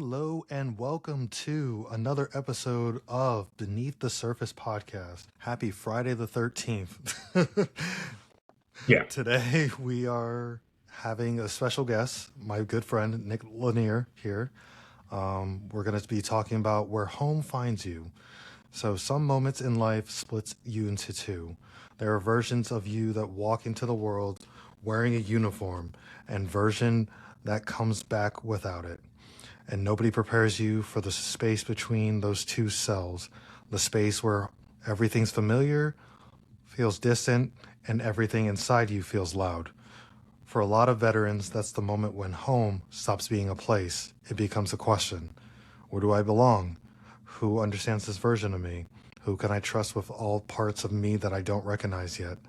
Hello and welcome to another episode of Beneath the Surface podcast. Happy Friday the 13th. Yeah. Today we are having a special guest, my good friend Nick Lanier here. We're going to be talking about where home finds you. So some moments in life splits you into two. There are versions of you that walk into the world wearing a uniform and version that comes back without it. And nobody prepares you for the space between those two cells, the space where everything's familiar, feels distant, and everything inside you feels loud. For a lot of veterans, that's the moment when home stops being a place. It becomes a question. Where do I belong? Who understands this version of me? Who can I trust with all parts of me that I don't recognize yet?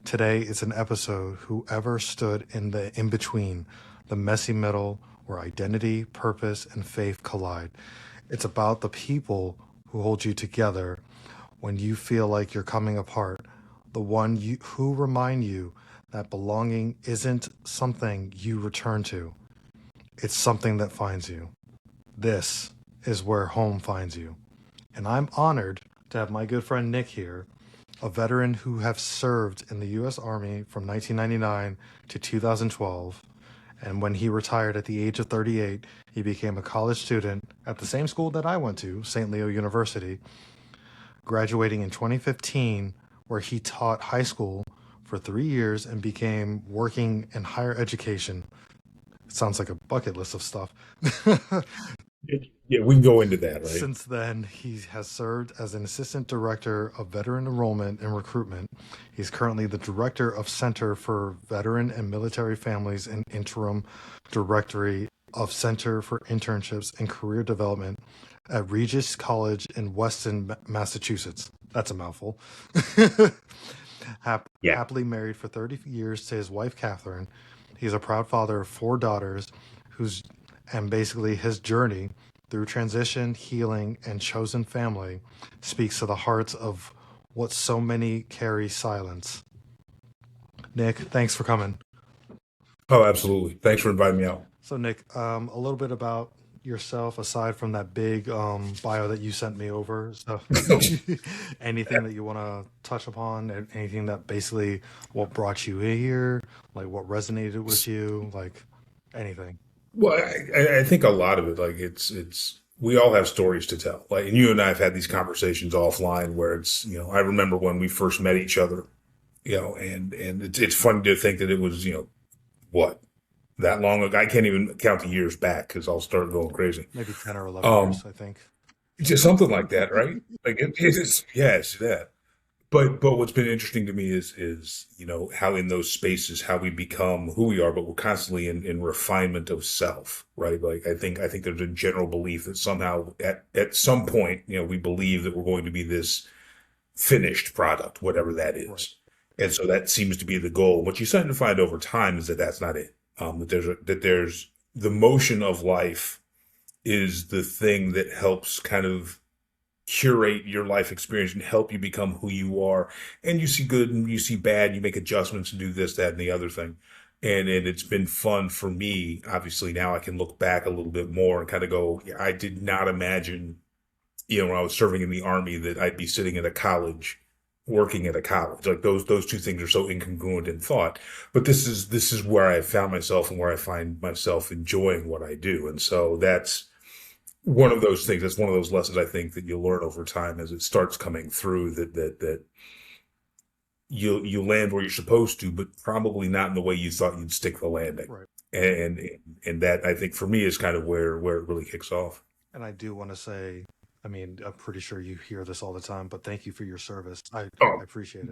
Today is an episode whoever stood in the in-between, the messy middle where identity, purpose, and faith collide. It's about the people who hold you together when you feel like you're coming apart, the who remind you that belonging isn't something you return to. It's something that finds you. This is where home finds you. And I'm honored to have my good friend Nick here, a veteran who have served in the U.S. Army from 1999 to 2012. And when he retired at the age of 38, he became a college student at the same school that I went to, St. Leo University, graduating in 2015, where he taught high school for 3 years and became working in higher education. It sounds like a bucket list of stuff. Yeah, we can go into that, right? Since then, he has served as an assistant director of veteran enrollment and recruitment. He's currently the director of Center for Veteran and Military Families and interim directory of Center for Internships and Career Development at Regis College in Weston, Massachusetts. That's a mouthful. Yeah. Happily married for 30 years to his wife, Catherine. He's a proud father of 4 daughters and basically his journey through transition, healing, and chosen family speaks to the hearts of what so many carry silence. Nick, thanks for coming. Oh, absolutely. Thanks for inviting me out. So, Nick, a little bit about yourself aside from that big bio that you sent me over. So, anything that you want to touch upon, and anything that basically what brought you here, like what resonated with you, like anything. Well, I think a lot of it, like it's we all have stories to tell. Like, and you and I have had these conversations offline where I remember when we first met each other, and it's funny to think that it was, what, that long ago. I can't even count the years back because I'll start going crazy. Maybe 10 or 11 years, I think. Just something like that, right? Like it's yeah, it's that. But what's been interesting to me is how in those spaces how we become who we are, but we're constantly in refinement of self, right? Like I think there's a general belief that somehow at some point we believe that we're going to be this finished product, whatever that is, Right. and so that seems to be the goal. What you start to find over time is that that's not it. That there's the motion of life is the thing that helps kind of curate your life experience and help you become who you are. And you see good and you see bad, you make adjustments and do this, that, and the other thing. And it's been fun for me. Obviously, now I can look back a little bit more and kind of go, yeah, I did not imagine, when I was serving in the Army that I'd be sitting at a college, working at a college. Like those two things are so incongruent in thought. But this is where I found myself and where I find myself enjoying what I do. And so that's one of those things. That's one of those lessons I think that you'll learn over time as it starts coming through that you land where you're supposed to, but probably not in the way you thought you'd stick the landing. Right. And that I think for me is kind of where it really kicks off. And I do want to say, I mean, I'm pretty sure you hear this all the time, but thank you for your service. I Oh, appreciate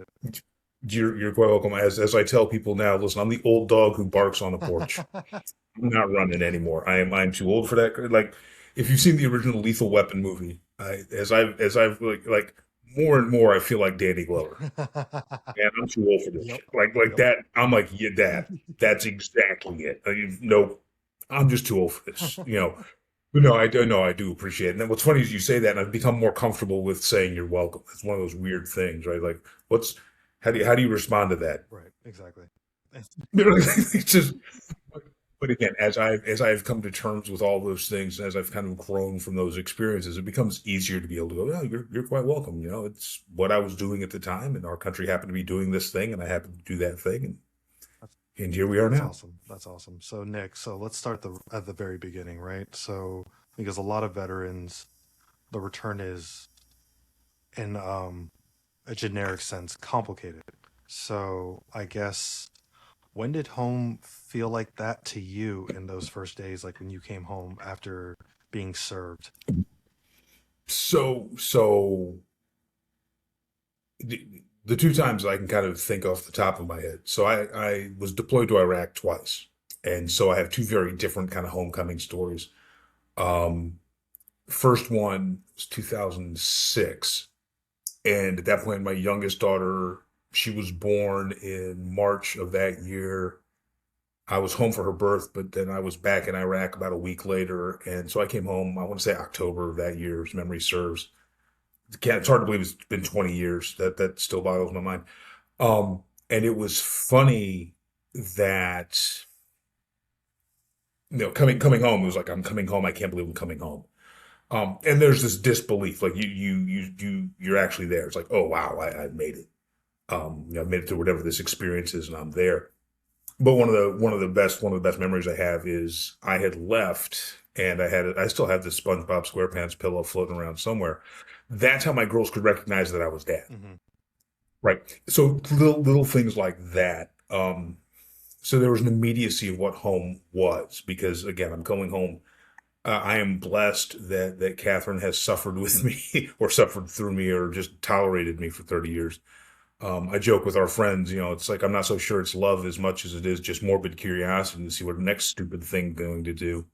you're quite welcome. As I tell people now, listen, I'm the old dog who barks on a porch. it. I'm not running anymore. I'm too old for that. Like, if you've seen the original Lethal Weapon movie, as I've like more and more, I feel like Danny Glover. Man, I'm too old for this Yep. shit. Like Yep. that. I'm like, yeah, that's exactly it. No, I'm just too old for this. But no, I do know I do appreciate it. And then what's funny is you say that, and I've become more comfortable with saying you're welcome. It's one of those weird things, right? Like, how do you respond to that? Right. Exactly. It's just But again, as I've come to terms with all those things, as I've kind of grown from those experiences, it becomes easier to be able to go, "Oh, you're quite welcome." You know, it's what I was doing at the time, and our country happened to be doing this thing, and I happened to do that thing, That's, and here we are that's now. awesome. That's awesome. So Nick, so let's start at the very beginning, right? So because a lot of veterans, the return is in a generic sense complicated. So I guess when did home feel like that to you in those first days, like when you came home after being served? So the two times I can kind of think off the top of my head. So I was deployed to Iraq twice, and so I have two very different kind of homecoming stories. Um, First one was 2006. And at that point, my youngest daughter, she was born in March of that year. I was home for her birth, but then I was back in Iraq about a week later. And so I came home, I want to say October of that year, as memory serves. It's hard to believe it's been 20 years. That still boggles my mind. And it was funny that, coming home, it was like, I'm coming home. I can't believe I'm coming home. And there's this disbelief, like you're actually there. It's like, oh wow, I made it. I've made it through whatever this experience is, and I'm there. But one of the best memories I have is I had left, and I still have this SpongeBob SquarePants pillow floating around somewhere. That's how my girls could recognize that I was dad, Mm-hmm. right? So little things like that. So there was an immediacy of what home was because again, I'm going home. I am blessed that Catherine has suffered with me, or suffered through me, or just tolerated me for 30 years. I joke with our friends, it's like I'm not so sure it's love as much as it is just morbid curiosity to see what the next stupid thing going to do.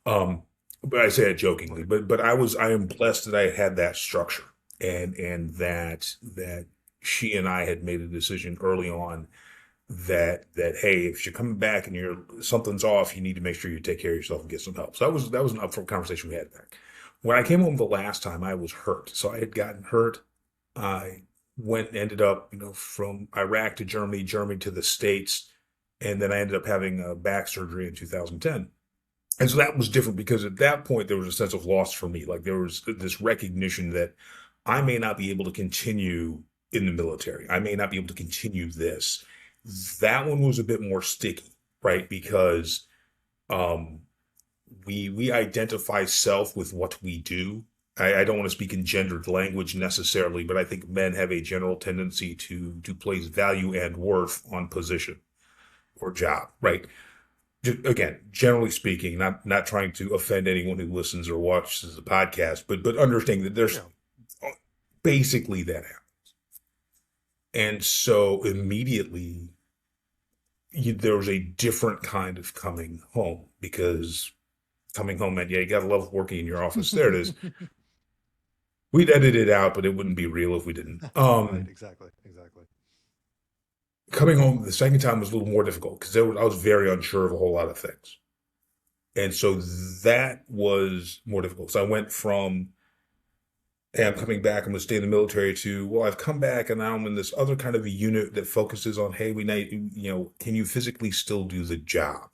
Um, but I say it jokingly. Right. But I am blessed that I had that structure, and that she and I had made a decision early on that hey, if you're coming back and you're something's off, you need to make sure you take care of yourself and get some help. So that was an upfront conversation we had back. When I came home the last time, I was hurt. So I had gotten hurt. I ended up, from Iraq to Germany, Germany to the States, and then I ended up having a back surgery in 2010. And so that was different because at that point there was a sense of loss for me. Like there was this recognition that I may not be able to continue in the military. I may not be able to continue this. That one was a bit more sticky, right? Because um, we identify self with what we do. I don't want to speak in gendered language necessarily, but I think men have a general tendency to place value and worth on position or job, right? Again, generally speaking, not trying to offend anyone who listens or watches the podcast, but understanding that there's Yeah. basically that happens. And so immediately there was a different kind of coming home because coming home meant, yeah, you got to love working in your office. There it is. We'd edit it out, but it wouldn't be real if we didn't. Right. Exactly. Exactly. Coming home the second time was a little more difficult because I was very unsure of a whole lot of things. And so that was more difficult. So I went from, hey, I'm coming back, I'm going to stay in the military to, well, I've come back and now I'm in this other kind of a unit that focuses on, hey, we need, can you physically still do the job?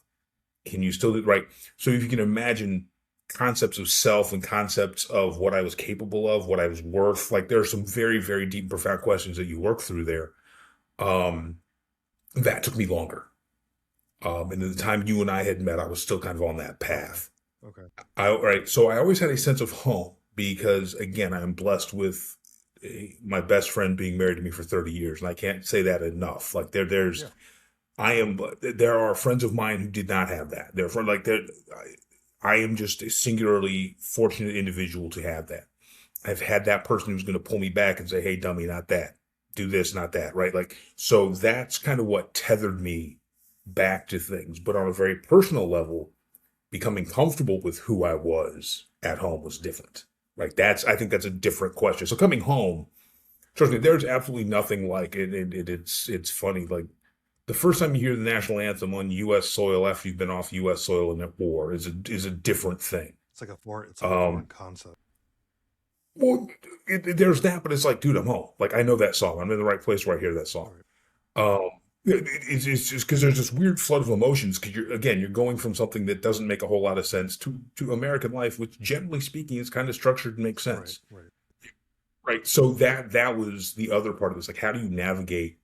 Can you still do right? So if you can imagine concepts of self and concepts of what I was capable of, what I was worth, like there are some very, very deep and profound questions that you work through there. Um, that took me longer. And at the time you and I had met, I was still kind of on that Okay. path. Okay. Right. So I always had a sense of home because, again, I'm blessed with my best friend being married to me for 30 years, and I can't say that enough. Like Yeah. there are friends of mine who did not have that. They're from like I am just a singularly fortunate individual to have that. I've had that person who's going to pull me back and say, "Hey, dummy, not that. Do this, not that." Right? Like so that's kind of what tethered me back to things. But on a very personal level, becoming comfortable with who I was at home was different. Like I think that's a different question. So coming home, trust me, there's absolutely nothing like it. It's funny. Like the first time you hear the national anthem on U.S. soil after you've been off U.S. soil in a war is a different thing. It's like a foreign Um, concept. well, there's that, but it's like, dude, I'm home. Like I know that song. I'm in the right place where I hear that song. Right. Um, It's just because there's this weird flood of emotions because you're going from something that doesn't make a whole lot of sense to American life, which generally speaking is kind of structured and makes Right, sense, right. right? So that was the other part of this. Like, how do you navigate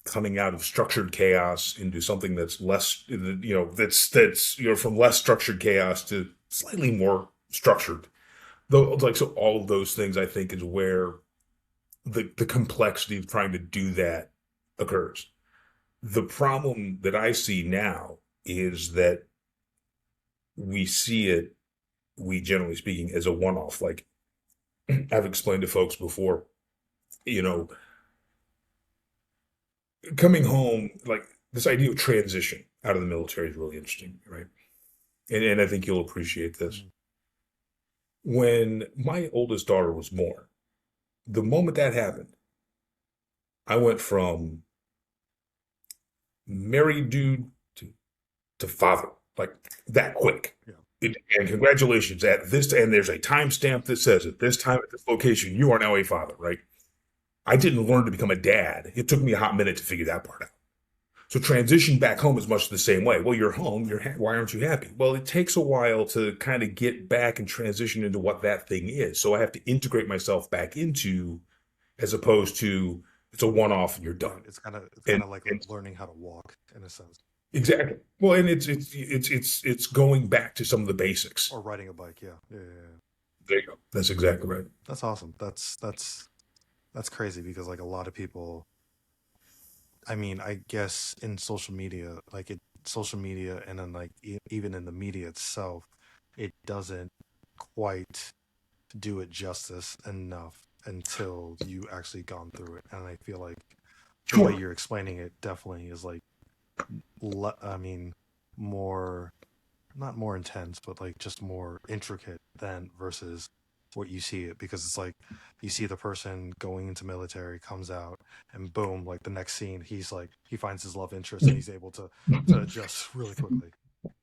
coming out of structured chaos into something that's less, that's from less structured chaos to slightly more structured. Though, like, so all of those things, I think, is where the complexity of trying to do that occurs. The problem that I see now is that we see it, we generally speaking, as a one-off. Like I've explained to folks before, you know, coming home, like this idea of transition out of the military is really interesting, right? And I think you'll appreciate this. Mhm. When my oldest daughter was born, the moment that happened, I went from married dude to father, like that quick. Yeah. And congratulations at this, and there's a timestamp that says at this time at this location, you are now a father, right? I didn't learn to become a dad. It took me a hot minute to figure that part out. So transition back home is much the same way. Well, you're home. Why aren't you happy? Well, it takes a while to kind of get back and transition into what that thing is. So I have to integrate myself back into, as opposed to it's a one-off and you're Right. done. It's kind And, of like and learning how to walk in a sense, exactly. Well, and it's going back to some of the basics. or riding a bike. Yeah. Yeah. Yeah. Yeah. There you go. That's exactly right. That's awesome. That's crazy because like a lot of people, I mean, I guess in social media and then like even in the media itself, it doesn't quite do it justice enough until you actually gone through it. And I feel like the way Sure. you're explaining it definitely is like I mean, more not more intense, but like just more intricate than versus what you see it because it's like you see the person going into military comes out and boom, like the next scene he's like he finds his love interest and he's able to adjust really quickly.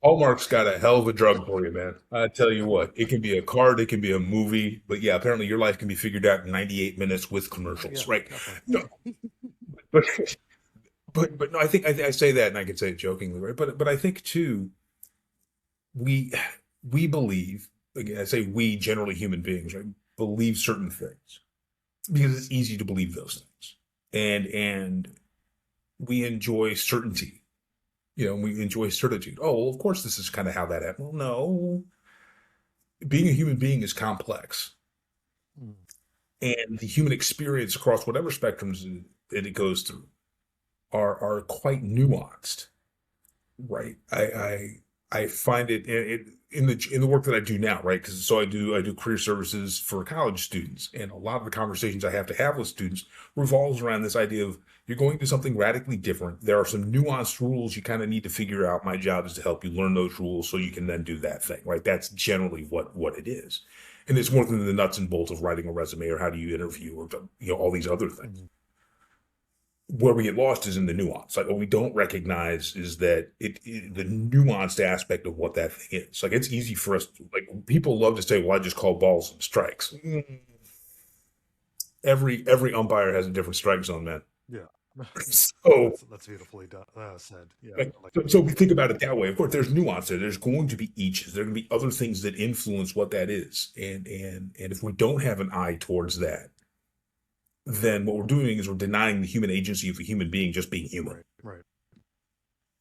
Hallmark's got a hell of a drug for you, man. I tell you what, it can be a card, it can be a movie, but yeah, apparently your life can be figured out in 98 minutes with Yeah, commercials, right? definitely. No, but but no, I say that, and I can say it jokingly, right? But I think too, we we believe, again, I say we, generally human beings, right, believe certain things because it's easy to believe those things, and we enjoy certainty. We enjoy certitude. Oh, well, of course, this is kind of how that happened. Well, no, being a human being is complex, Mm. and the human experience across whatever spectrums that it goes through are quite nuanced, right? I find it in the work that I do now, right? Because so I do career services for college students, and a lot of the conversations I have to have with students revolves around this idea of you're going to something radically different. There are some nuanced rules you kind of need to figure out. My job is to help you learn those rules so you can then do that thing, right? That's generally what it is, and it's more than the nuts and bolts of writing a resume or how do you interview or all these other things. Mhm. Where we get lost is in the nuance. Like what we don't recognize is that the nuanced aspect of what that thing is. Like it's easy for us to, like people love to say, "Well, I just call balls and strikes." Every umpire has a different strike zone, man. Yeah. So, That's beautifully done, said. Yeah, like, I like so, it. so we think about it that way. Of course, there's nuance there. There's going to be eaches. There are going to be other things that influence what that is, and if we don't have an eye towards that, then what we're doing is we're denying the human agency of a human being just being human. Right, right.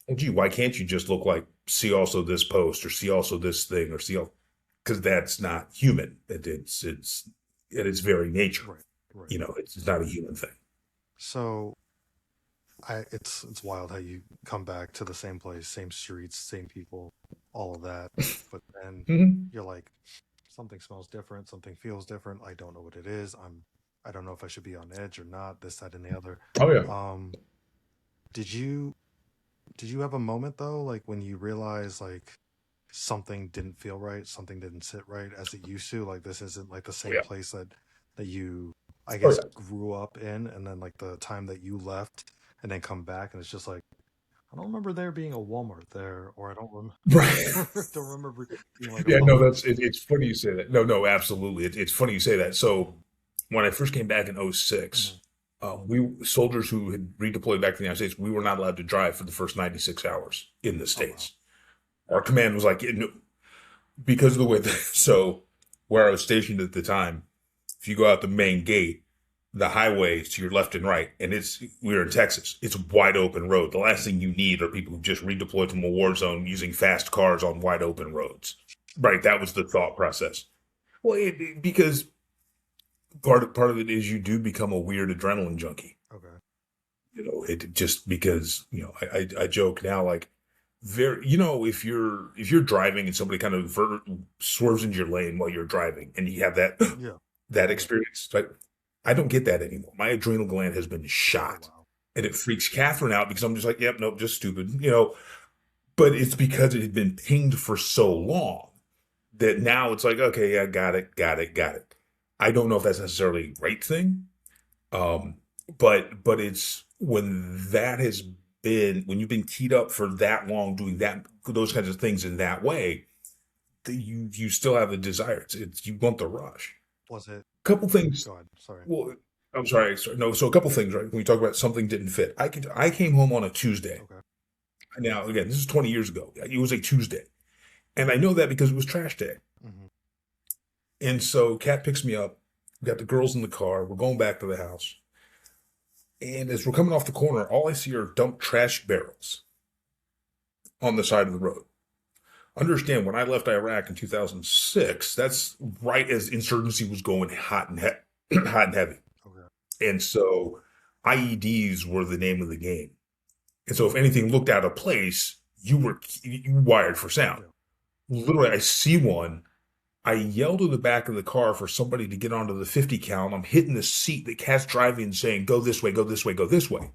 Well, gee, why can't you just look like see also this post or see also this thing or see all because that's not human. It's at its very nature. Right, right. It's not a human thing. So it's wild how you come back to the same place, same streets, same people, all of that, but then Hmm. you're like, something smells different, something feels different. I don't know what it is. I don't know if I should be on edge or not. This, that, and the other. Oh yeah. Um, did you did you have a moment though, like when you realize like something didn't feel right, something didn't sit right as it used to? Like this isn't like the Oh same yeah. place that you, I Oh guess, yeah. grew up in, and then like the time that you left and then come back, and it's just like I don't remember there being a Walmart there, or I don't remember, Right. don't remember being like a Yeah. No, Publix. it's funny you say that. No, no, absolutely. It's funny you say that. So when I first came back in '06, Mhm. We soldiers who had redeployed back to the United States, we were not allowed to drive for the first 96 hours in the Oh wow. States. Our command was like, no, because of the way that, so where I was stationed at the time, if you go out the main gate, the highway is to your left and right, and we're in Texas. It's a wide open road. The last thing you need are people who just redeployed from a war zone using fast cars on wide open roads. Right, that was the thought process. Well, because part of it is you do become a weird adrenaline junkie. Okay. It just because I joke now like if you're driving and somebody kind of swerves into your lane while you're driving and you have that Yeah. that Yeah. experience, like I don't get that anymore. My adrenal gland has been Oh shot, wow. and it freaks Catherine out because I'm just like, yep, nope, just stupid. But it's because it had been pinged for so long that now it's like, okay, yeah, got it, got it, got it. I don't know if that's necessarily a great thing, um, but it's when you've been keyed up for that long doing those kinds of things in that way, that you still have the desire. You want the rush. Was it? Couple things. Go ahead. Sorry. Well, I'm sorry. No, so a couple things, right? When we talk about something didn't fit, I came home on a Tuesday. Okay. Now, again, this is 20 years ago. It was a Tuesday, and I know that because it was trash day. Hmm. And so, Kat picks me up. We got the girls in the car. We're going back to the house. And as we're coming off the corner, all I see are dumped trash barrels on the side of the road. Understand, when I left Iraq in 2006, that's right as insurgency was going hot and heavy. Okay. And so IEDs were the name of the game. And so if anything looked out of place, you wired for sound. Yeah. Literally, I see one. I yell to the back of the car for somebody to get onto the 50 cal, and I'm hitting the seat that Cat's driving saying, go this way, go this way, go this way.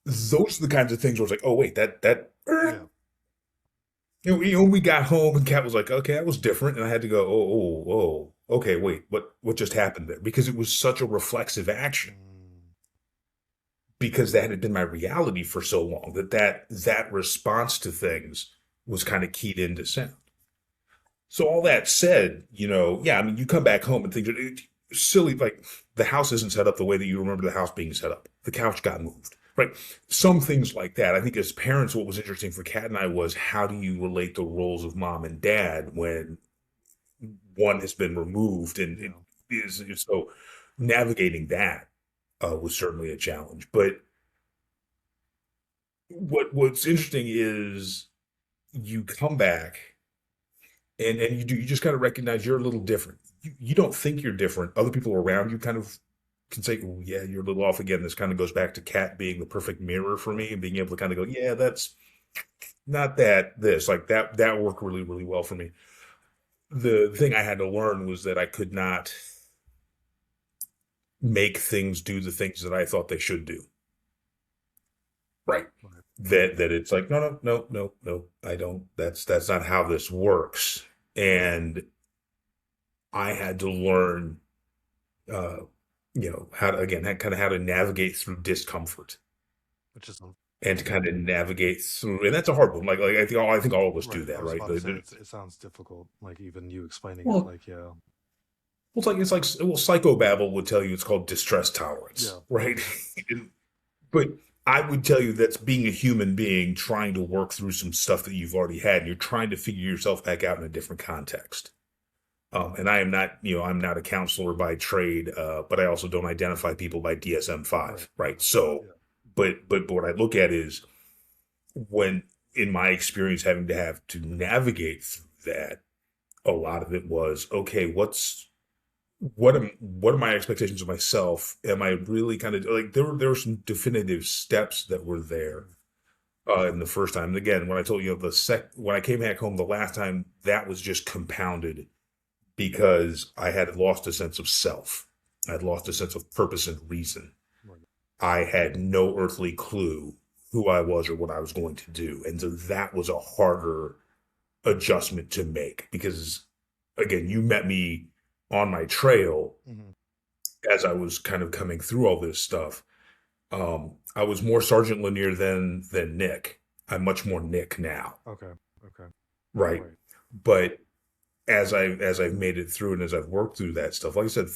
Those are the kinds of things where it's like, oh, wait, Yeah. we got home and Cat was like, okay, that was different. And I had to go, okay, wait, what just happened there? Because it was such a reflexive action Mm. because that had been my reality for so long that response to things was kind of keyed into sound. So all that said, yeah, I mean, you come back home and things are silly. Like the house isn't set up the way that you remember the house being set up. The couch got moved, right? Some things like that. I think as parents, what was interesting for Kat and I was how do you relate the roles of mom and dad when one has been removed and Yeah. so navigating that was certainly a challenge. But what's interesting is you come back and you just kind of recognize you're a little different. You don't think you're different. Other people around you kind of can say, oh, yeah, you're a little off again. This kind of goes back to Kat being the perfect mirror for me and being able to kind of go, yeah, that's not this. Like that worked really, really well for me. The thing I had to learn was that I could not make things do the things that I thought they should do. Right. Right. That it's like, no, I don't. That's not how this works. And I had to learn, uh, how to again, kind of how to navigate through discomfort Which is and to kind of navigate through, and that's a hard one. Like I think all of us do right. I that, was right? about to say it sounds difficult. Like even you explaining it. Well, Like yeah. psychobabble would tell you it's called distress tolerance, Yeah. right? But I would tell you that's being a human being trying to work through some stuff that you've already had, and you're trying to figure yourself back out in a different context. And I am not, I'm not a counselor by trade, but I also don't identify people by DSM Right. five, right? So, Yeah. but what I look at is when, in my experience, having to have to navigate through that, a lot of it was okay. What are my expectations of myself? Am I really kind of like there were some definitive steps that were there in the first time. And again, when I told you when I came back home the last time, that was just compounded because I had lost a sense of self. I had lost a sense of purpose and reason. Right. I had no earthly clue who I was or what I was going to do. And so that was a harder adjustment to make because, again, you met me on my trail Hmm. as I was kind of coming through all this stuff. I was more Sergeant Lanier than Nick. I'm much more Nick now, Okay. Okay. right? Right. But as I've made it through and as I've worked through that stuff, like I said,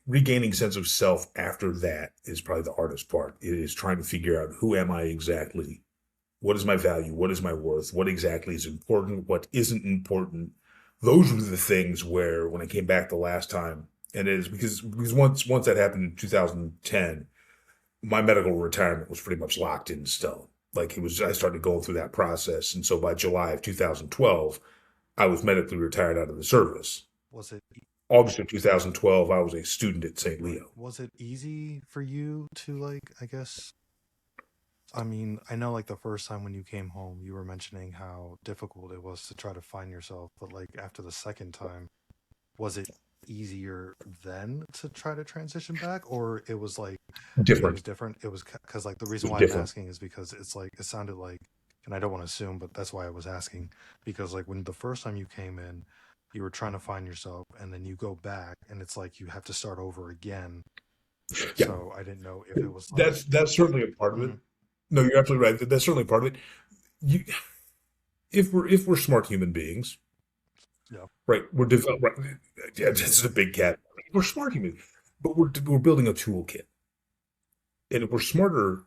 regaining sense of self after that is probably the hardest part. It is trying to figure out who am I exactly, what is my value, what is my worth, what exactly is important, what isn't important. Those were the things where when I came back the last time, and it is because once that happened in 2010, my medical retirement was pretty much locked in stone. Like it was, I started going through that process, and so by July of 2012, I was medically retired out of the service. Was it August of 2012, I was a student at St. right? Leo. Was it easy for you to like, I guess, I mean, I know like the first time when you came home, you were mentioning how difficult it was to try to find yourself, but like after the second time, was it easier then to try to transition back, or it was like it was Different. different? It was because like the It reason was why I'm different. asking is because it's like it sounded like, and I don't want to assume, but that's why I was asking because like when the first time you came in, you were trying to find yourself, and then you go back, and it's like you have to start over again. Yeah, So I didn't know if it was like, that's certainly a part of it. mhm, No, you're absolutely right. That's certainly part of it. You, if we're smart human beings, yeah, right? We're develop. Right, yeah, this is a big cat. We're smart human, but we're building a toolkit, and if we're smarter,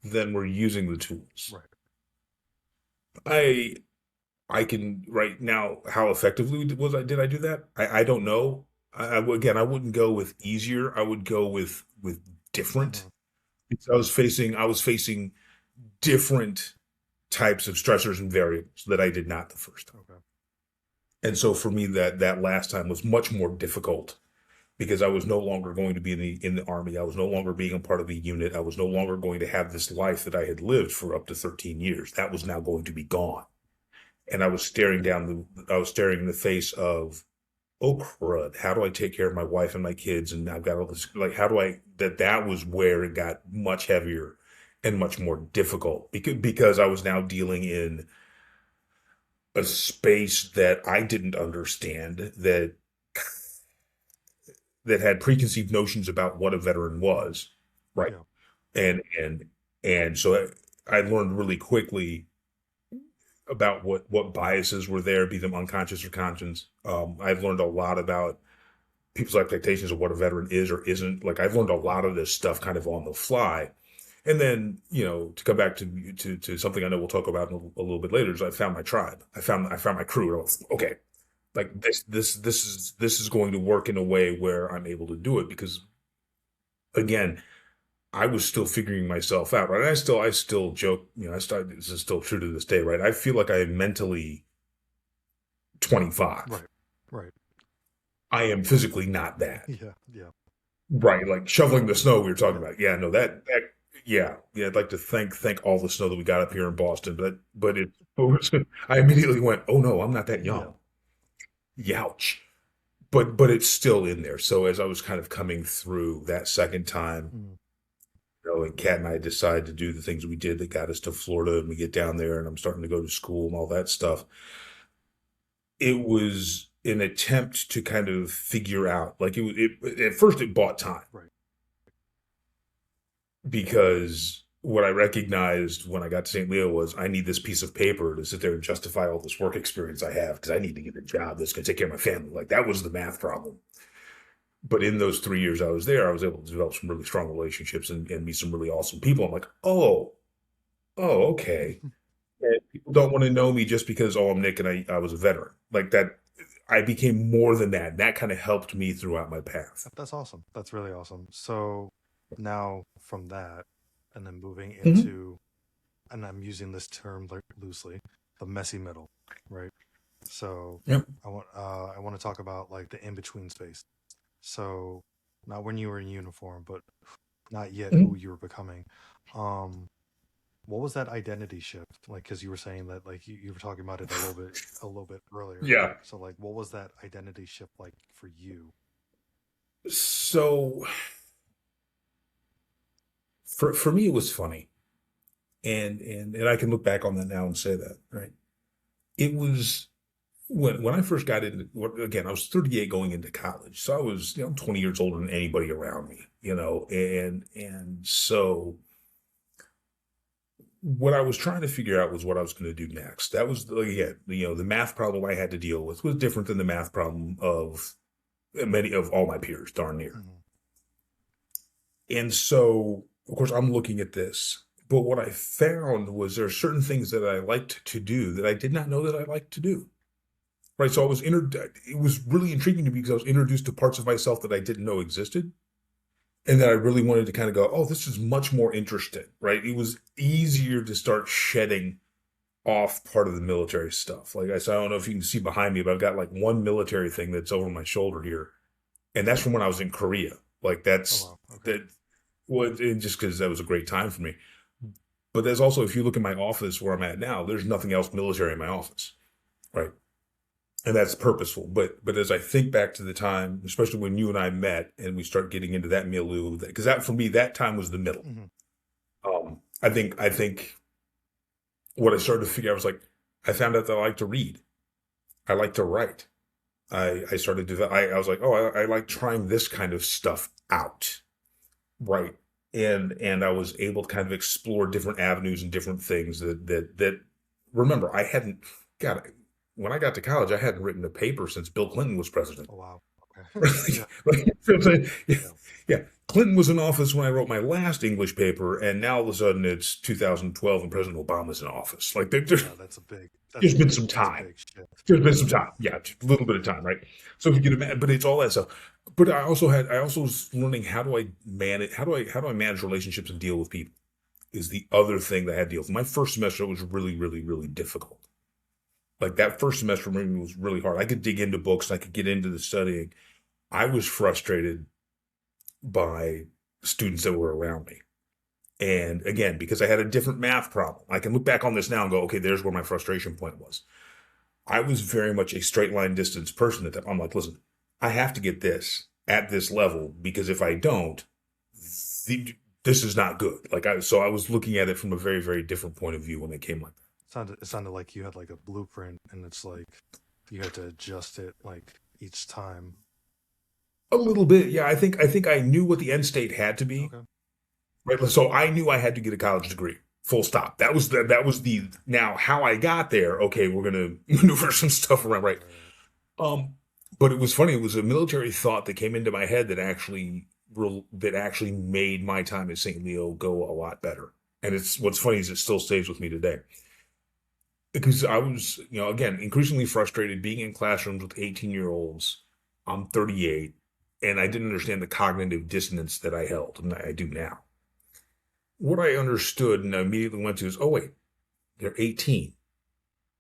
then we're using the tools. right, I I can right now. How effectively did I do that? I don't know. Again, I wouldn't go with easier. I would go with different. hmm, Because I was facing different types of stressors and variables that I did not the first time. okay, And so for me, that last time was much more difficult because I was no longer going to be in the army. I was no longer being a part of a unit. I was no longer going to have this life that I had lived for up to 13 years. That was now going to be gone. And I was staring in the face of, oh crud, how do I take care of my wife and my kids? And I've got all this, like, how do I, that was where it got much heavier and much more difficult because I was now dealing in a space that I didn't understand that had preconceived notions about what a veteran was, right? yeah, And so I learned really quickly about what biases were there, be them unconscious or conscious. I've learned a lot about people's expectations of what a veteran is or isn't. Like I've learned a lot of this stuff kind of on the fly. And then, to come back to something I know we'll talk about a little bit later, is I found my tribe. I found my crew. And I was, okay, like this is going to work in a way where I'm able to do it because again, I was still figuring myself out, right? I still joke, this is still true to this day, right? I feel like I am mentally 25. right, right, I am physically not that. yeah, yeah, Right, like shoveling the snow we were talking yeah, about. Yeah, no, yeah. I'd like to thank all the snow that we got up here in Boston, I immediately went, oh no, I'm not that yeah, young. Youch. But it's still in there. So as I was kind of coming through that second time, mm, and Kat and I decided to do the things we did that got us to Florida, and we get down there, and I'm starting to go to school and all that stuff. It was an attempt to kind of figure out, like at first it bought time right, because what I recognized when I got to St. Leo was I need this piece of paper to sit there and justify all this work experience I have because I need to get a job that's going to take care of my family. Like that was the math problem. But in those 3 years I was there, I was able to develop some really strong relationships and meet some really awesome people. I'm like, oh, okay. And people don't want to know me just because, oh, I'm Nick and I was a veteran. Like that, I became more than that. That kind of helped me throughout my path. that's awesome. That's really awesome. So now from that, and then moving Hmm. into, and I'm using this term like loosely, the messy middle, right? So Yep. I want to talk about like the in between space. So not when you were in uniform, but not yet who Mhm. you were becoming. Um, what was that identity shift like? Because you were saying that like you were talking about it a little bit earlier. Yeah. So like, what was that identity shift like for you? So for me, it was funny, and I can look back on that now and say that, right? It was when I first got into, well, again, I was 38 going into college, so I was, 20 years older than anybody around me, and so what I was trying to figure out was what I was going to do next. That was, yeah, the math problem I had to deal with was different than the math problem of many of all my peers, darn near. Mhm. And so, of course, I'm looking at this. But what I found was there are certain things that I liked to do that I did not know that I liked to do. Right. So it was really intriguing to me because I was introduced to parts of myself that I didn't know existed. And that I really wanted to kind of go, oh, this is much more interesting. Right. It was easier to start shedding off part of the military stuff. Like I said, I don't know if you can see behind me, but I've got like one military thing that's over my shoulder here. And that's from when I was in Korea. Like Oh that's wow. Okay. that well, just because that was a great time for me. But there's also, if you look at my office where I'm at now, there's nothing else military in my office, right? And that's purposeful. But as I think back to the time, especially when you and I met, and we start getting into that milieu, because that for me, that time was the middle. Hmm. I think what I started to figure out was like, I found out that I like to read, I like to write. I started to, I was like, oh, I like trying this kind of stuff out. Right. And I was able to kind of explore different avenues and different things that remember, I hadn't got when I got to college, I hadn't written a paper since Bill Clinton was president. Oh wow. Okay. Yeah. Yeah, Yeah. yeah. Clinton was in office when I wrote my last English paper, and now all of a sudden it's 2012 and President Obama's in office. Like Yeah. That's a big. there's been some That's a time. big shift. There's been some time. Yeah, just a little bit of time, right? So if you can imagine, but it's all that stuff. But I also was learning how do I manage relationships and deal with people is the other thing that I had to deal with. My first semester was really, really, really difficult. Like that first semester for me was really hard. I could dig into books, I could get into the studying. I was frustrated by students that were around me. And again, because I had a different math problem, I can look back on this now and go, okay, there's where my frustration point was. I was very much a straight line distance person at that. I'm like, listen, I have to get this at this level because if I don't, this is not good. So I was looking at it from a very, very different point of view when it came like that. It sounded like you had like a blueprint, and it's like you had to adjust it like each time. A little bit, yeah. I think I knew what the end state had to be, Okay. right? So I knew I had to get a college degree. Full stop. That was the now how I got there. Okay, we're gonna maneuver some stuff around, right? Right. Um, but it was funny. It was a military thought that came into my head that actually made my time at St. Leo go a lot better. And it's what's funny is it still stays with me today because I was, again, increasingly frustrated being in classrooms with 18-year-olds. I'm 38, and I didn't understand the cognitive dissonance that I held, and I do now. What I understood and I immediately went to is, oh wait, they're 18.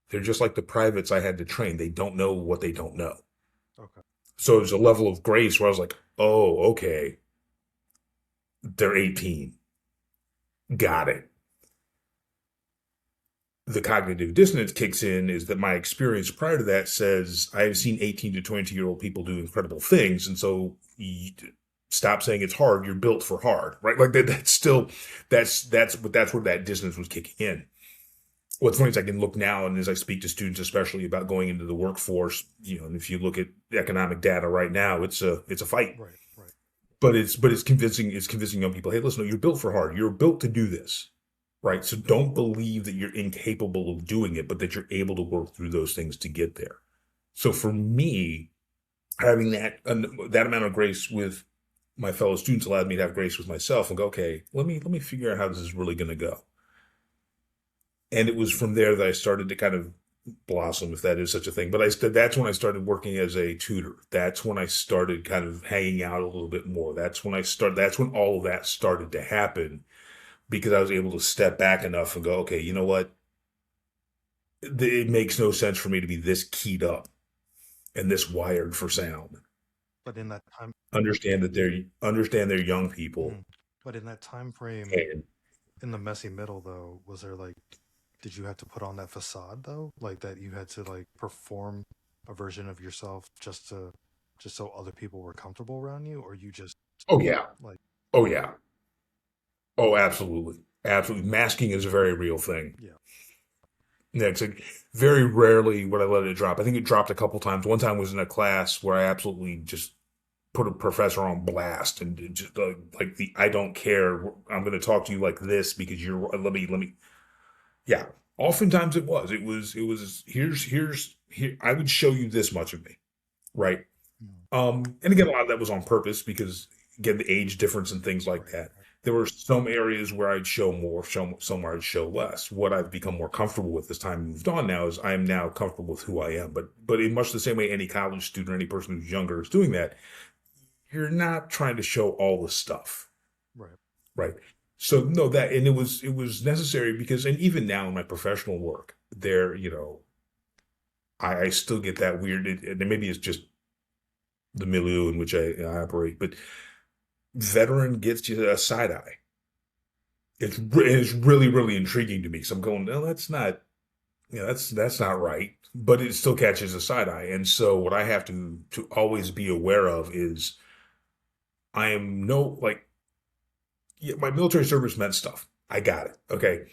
They're just like the privates I had to train. They don't know what they don't know. Okay. So there's a level of grace where I was like, oh, okay, they're 18. Got it. The cognitive dissonance kicks in is that my experience prior to that says I have seen 18 to 22-year-old people do incredible things. And so stop saying it's hard. You're built for hard, right? Like that's still, that's where that dissonance was kicking in. What's funny is I can look now and as I speak to students, especially about going into the workforce, and if you look at economic data right now, it's a fight. Right. Right. But it's convincing young people, hey, listen, you're built for hard. You're built to do this. Right. So don't believe that you're incapable of doing it, but that you're able to work through those things to get there. So for me, having that amount of grace with my fellow students allowed me to have grace with myself and go, okay, let me figure out how this is really going to go. And it was from there that I started to kind of blossom, if that is such a thing. But that's when I started working as a tutor. That's when I started kind of hanging out a little bit more. That's when all of that started to happen because I was able to step back enough and go, okay, you know what? It makes no sense for me to be this keyed up and this wired for sound. But in that time, Understand they're young people. mhm. But in that time frame, And in the messy middle, though, was there like, did you have to put on that facade though, like that you had to like perform a version of yourself just so other people were comfortable around you, or you just oh yeah, like, oh yeah, oh absolutely, absolutely. Masking is a very real thing. yeah, Yeah, it's like very rarely would I let it drop. I think it dropped a couple times. One time was in a class where I absolutely just put a professor on blast and just like the I don't care. I'm going to talk to you like this because you're let me. Yeah, oftentimes it was. It was here. I would show you this much of me, right? Mm. And again, a lot of that was on purpose because again, the age difference and things like Right, that. right. There were some areas where I'd show more, somewhere I'd show less. What I've become more comfortable with as time moved on now is I am now comfortable with who I am. But in much the same way any college student or any person who's younger is doing that, you're not trying to show all the stuff. Right. Right. So no, that and it was necessary because and even now in my professional work, there, I still get that weird and maybe it's just the milieu in which I operate, but veteran gets you a side eye. It's really, really intriguing to me. So I'm going, no, that's not, that's not right. But it still catches a side eye. And so what I have to always be aware of is I am no like yeah, my military service meant stuff. I got it. Okay.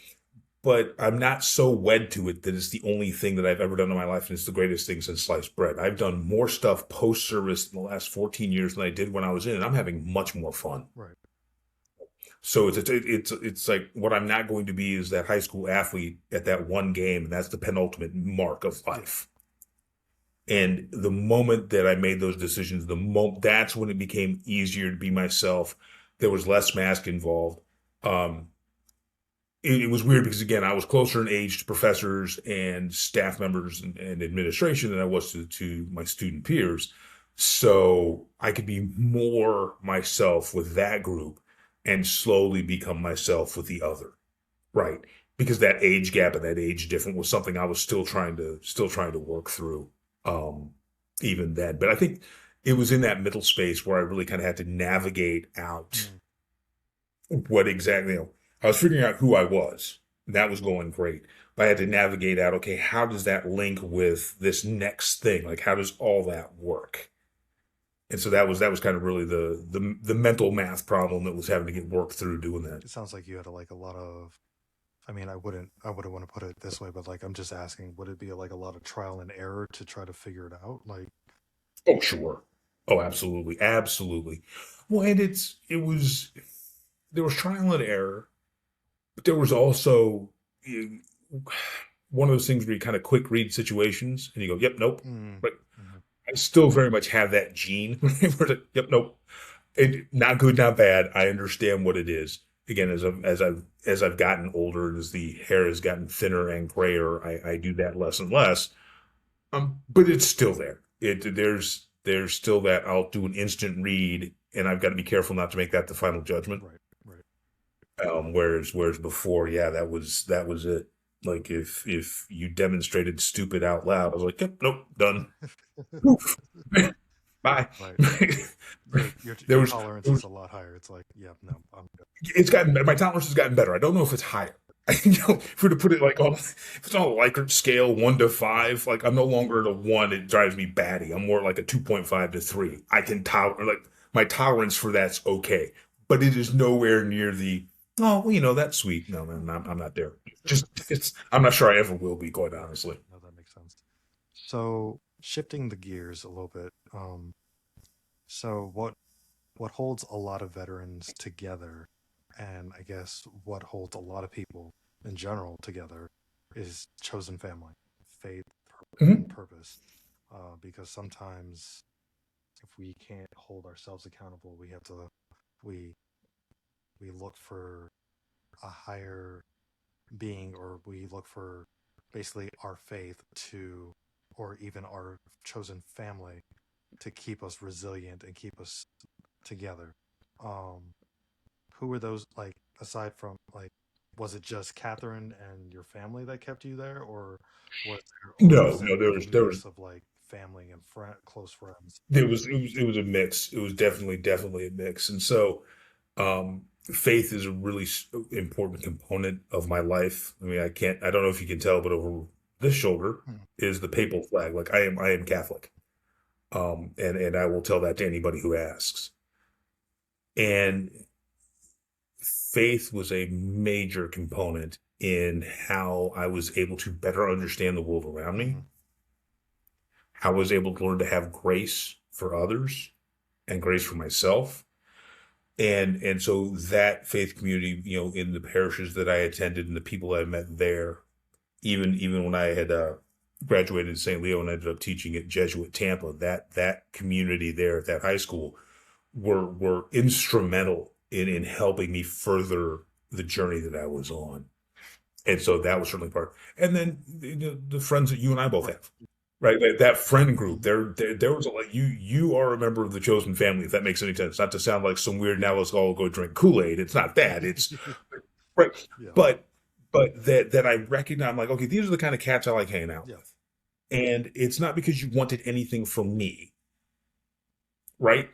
But I'm not so wed to it that it's the only thing that I've ever done in my life, and it's the greatest thing since sliced bread. I've done more stuff post service in the last 14 years than I did when I was in, and I'm having much more fun. Right. So it's like what I'm not going to be is that high school athlete at that one game, and that's the penultimate mark of Yeah. life. And the moment that I made those decisions, the moment that's when it became easier to be myself. There was less mask involved. Um, it was weird because again, I was closer in age to professors and staff members and administration than I was to my student peers. So I could be more myself with that group and slowly become myself with the other. Right. Because that age gap and that age difference was something I was still trying to work through. Um, even then. But I think it was in that middle space where I really kind of had to navigate out Mm. what exactly, I was figuring out who I was. That was going great. But I had to navigate out, okay, how does that link with this next thing? Like, how does all that work? And so that was kind of really the mental math problem that was having to get worked through doing that. It sounds like you had like a lot of. I mean, I wouldn't want to put it this way, but like, I'm just asking, would it be like a lot of trial and error to try to figure it out? Like, Oh, sure. Oh, absolutely. Absolutely. Well, and there was trial and error, but there was also you, one of those things where you kind of quick read situations and you go, yep, nope. mm, But mhm, I still very much have that gene. Yep, nope. Not good, not bad. I understand what it is. Again, as I've gotten older and as the hair has gotten thinner and grayer, I do that less and less. But it's still there. There's still that I'll do an instant read, and I've got to be careful not to make that the final judgment. right, right. Whereas before, yeah, that was it. Like if you demonstrated stupid out loud, I was like, yep, nope, done. Poof. Bye. Right. Your your There your was, tolerance there is was a lot higher. It's like, yeah, no, I'm good. it's gotten my tolerance has gotten better. I don't know if it's higher. If we were to put it like on if it's on a Likert scale 1 to 5, like I'm no longer at a 1, it drives me batty. I'm more like a 2.5 to 3. I can tolerate like my tolerance for that's okay. But it is nowhere near the oh well, that's sweet. No, man, I'm not there. Just it's I'm not sure I ever will be, quite Right. honestly. No, that makes sense. So shifting the gears a little bit, so what holds a lot of veterans together, and I guess what holds a lot of people in general together, is chosen family, faith, and Mhm. purpose. Because sometimes if we can't hold ourselves accountable, we we look for a higher being, or we look for basically our faith to, or even our chosen family to keep us resilient and keep us together. Um, who were those, like, aside from, like, was it just Catherine and your family that kept you there, or No, was it no, there like a was there was mix of like family and close friends? it was a mix. It was definitely a mix. And so faith is a really important component of my life. I mean, I don't know if you can tell, but over this shoulder Hmm. is the papal flag. Like I am Catholic. And I will tell that to anybody who asks. And faith was a major component in how I was able to better understand the world around me. Hmm. How I was able to learn to have grace for others and grace for myself. And so that faith community, in the parishes that I attended and the people I met there, even when I had graduated in St. Leo and ended up teaching at Jesuit Tampa, that community there at that high school were instrumental in helping me further the journey that I was on. And so that was certainly part. And then the friends that you and I both Right. have, right? That friend group, Mhm. there was a, like you are a member of the chosen family, if that makes any sense. Not to sound like some weird now let's all go drink Kool-Aid. It's not that. It's right. Yeah. But that I recognize, I'm like, okay, these are the kind of cats I like hanging out Yeah. with. And it's not because you wanted anything from me, right?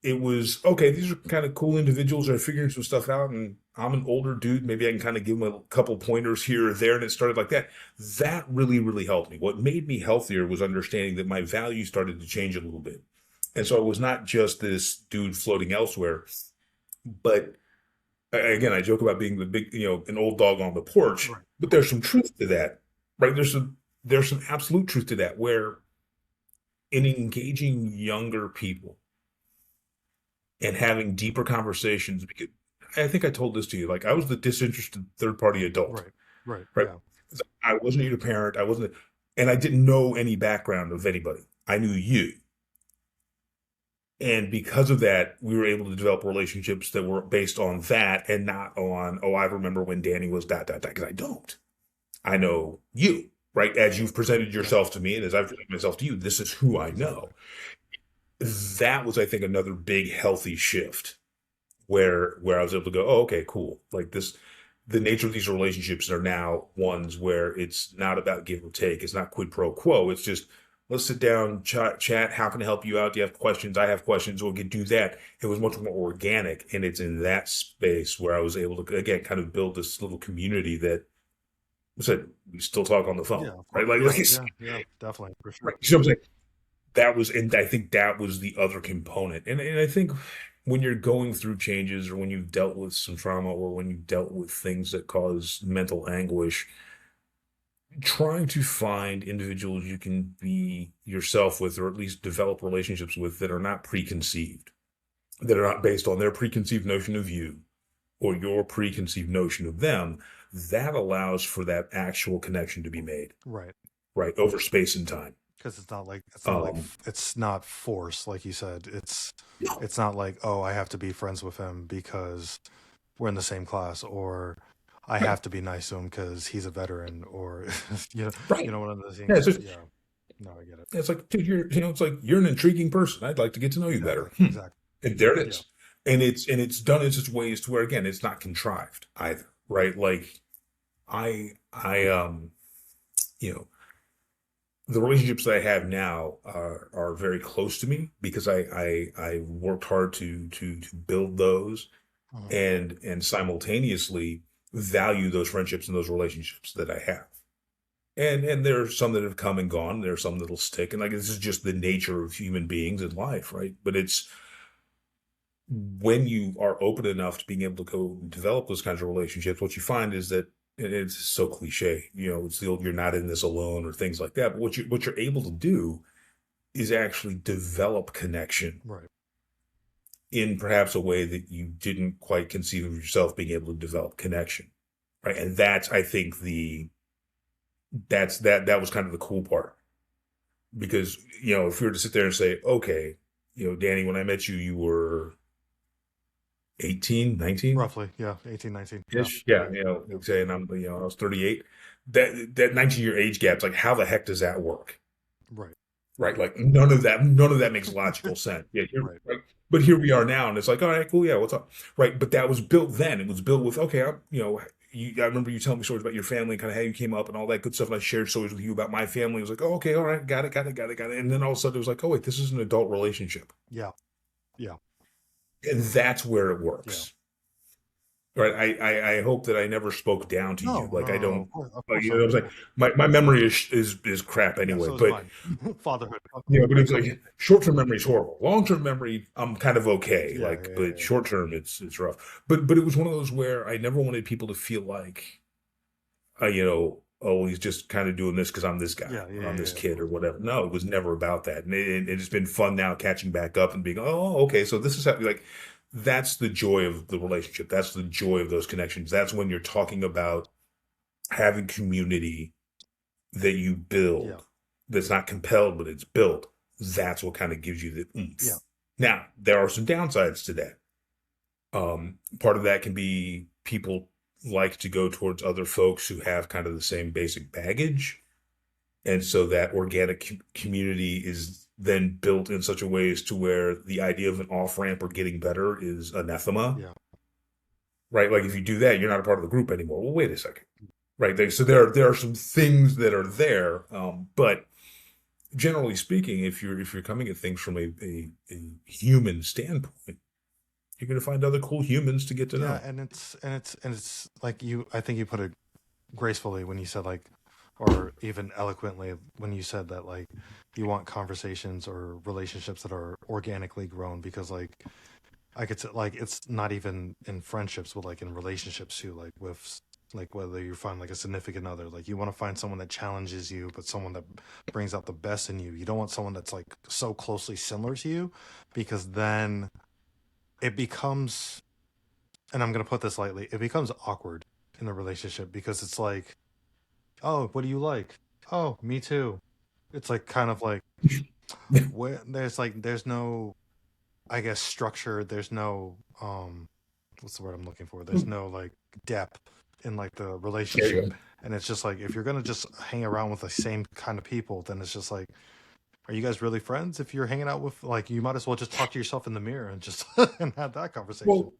It was okay. These are kind of cool individuals that are figuring some stuff out, and I'm an older dude. Maybe I can kind of give them a couple pointers here or there, and it started like that. That really, really helped me. What made me healthier was understanding that my values started to change a little bit, and so I was not just this dude floating elsewhere, but again, I joke about being the big, an old dog on the porch, Right. but there's some truth to that, right? There's some absolute truth to that, where in engaging younger people and having deeper conversations, because I think I told this to you, like I was the disinterested third party adult, Right. Right. right? Yeah. I wasn't your parent, I wasn't, and I didn't know any background of anybody. I knew you. And because of that, we were able to develop relationships that were based on that and not on, oh, I remember when Danny was dot, dot, dot, because I don't. I know you, right? As you've presented Yeah. yourself to me and as I've presented myself to you, this is who I Exactly. know. That was, I think, another big healthy shift where I was able to go, oh, okay, cool. Like this, the nature of these relationships are now ones where it's not about give or take. It's not quid pro quo. It's just let's sit down, chat. How can I help you out? Do you have questions? I have questions. We can do that. It was much more organic, and it's in that space where I was able to again kind of build this little community that I said we still talk on the phone, Yeah. Of right? course. Like Yeah. it's Yeah. Yeah. Definitely. For right. sure. You know what I'm saying? That was, and I think that was the other component. And I think when you're going through changes or when you've dealt with some trauma or when you've dealt with things that cause mental anguish, trying to find individuals you can be yourself with or at least develop relationships with that are not preconceived, that are not based on their preconceived notion of you or your preconceived notion of them, that allows for that actual connection to be made, Right. right, over space and time. Because Um, it's not force, like you said. no, It's not like, oh, I have to be friends with him because we're in the same class, or I right, have to be nice to him because he's a veteran, or right. one of those Yeah, things. it's just, Yeah. No, I get it. it's like, dude, it's like you're an intriguing person. I'd like to get to know you Exactly. better. Exactly. And there it Yeah. is. And it's done in such ways to where again, it's not contrived either, right? Like I you know, the relationships that I have now are very close to me because I worked hard to build those Mhm. and simultaneously value those friendships and those relationships that I have. And there are some that have come and gone. There are some that'll stick. And like this is just the nature of human beings in life, right? But it's when you are open enough to being able to go and develop those kinds of relationships, what you find is that and it's so cliche, it's the old you're not in this alone or things like that. But what you're able to do is actually develop connection Right. in perhaps a way that you didn't quite conceive of yourself being able to develop connection. Right. And that's I think that was kind of the cool part. Because, if we were to sit there and say, okay, Danny, when I met you, you were 18, 19 Roughly. Yeah. 18, 19. Yeah. ish. Yeah. Yeah. Okay. And I was 38. That 19-year age gap's like, how the heck does that work? Right. Right. Like none of that makes logical sense. Yeah. Right. Right. But here we are now. And it's like, all right, cool. Yeah. What's up? Right. But that was built then. It was built with, okay, I remember you telling me stories about your family, kind of how you came up and all that good stuff. And I shared stories with you about my family. It was like, oh, okay, all right, got it, got it, got it, got it. And then all of a sudden it was like, oh, wait, this is an adult relationship. Yeah. Yeah. And that's where it Yeah. works. Right. I hope that I never spoke down to you. No, Like no, I no, no. don't, Of like, course you know not. what I'm saying? My memory is crap Yeah. anyway. So is But mine. Fatherhood. but it's like short-term memory is horrible. Long-term memory, I'm kind of okay. Yeah. Like, Yeah. but Yeah. short-term, it's rough. But it was one of those where I never wanted people to feel like, oh, he's just kind of doing this because I'm this guy Yeah. Yeah. or I'm Yeah. this Yeah. kid or whatever. No, it was never about that. And it's been fun now catching back up and being, oh, okay, so this is how, like, that's the joy of the relationship. That's the joy of those connections. That's when you're talking about having community that you Yeah. build, that's not compelled, but it's built, that's what kind of gives you the Yeah. oomph. Now, there are some downsides to that. Part of that can be people like to go towards other folks who have kind of the same basic baggage. And so that organic community is then built in such a way as to where the idea of an off ramp or getting better is anathema, Yeah. right? Like if you do that, you're not a part of the group anymore. Well, wait a second, right? So there are some things that are there, but generally speaking, if you're coming at things from a human standpoint, you're going to find other cool humans to get to Yeah, know. and it's like I think you put it gracefully when you said like, or even eloquently when you said that like you want conversations or relationships that are organically grown because like I could say like it's not even in friendships but like in relationships too, like with like whether you find like a significant other, like you want to find someone that challenges you but someone that brings out the best in you. You don't want someone that's like so closely similar to you because then it becomes, and I'm gonna put this lightly, it becomes awkward in a relationship because it's like, oh, what do you like? Oh, me too. It's like kind of like where there's no, I guess, structure. There's no what's the word I'm looking for? There's no like depth in like the There you relationship, go. and it's just like if you're gonna just hang around with the same kind of people, then it's just like, are you guys really friends? If you're hanging out with like, you might as well just talk to yourself in the mirror and just and have that conversation.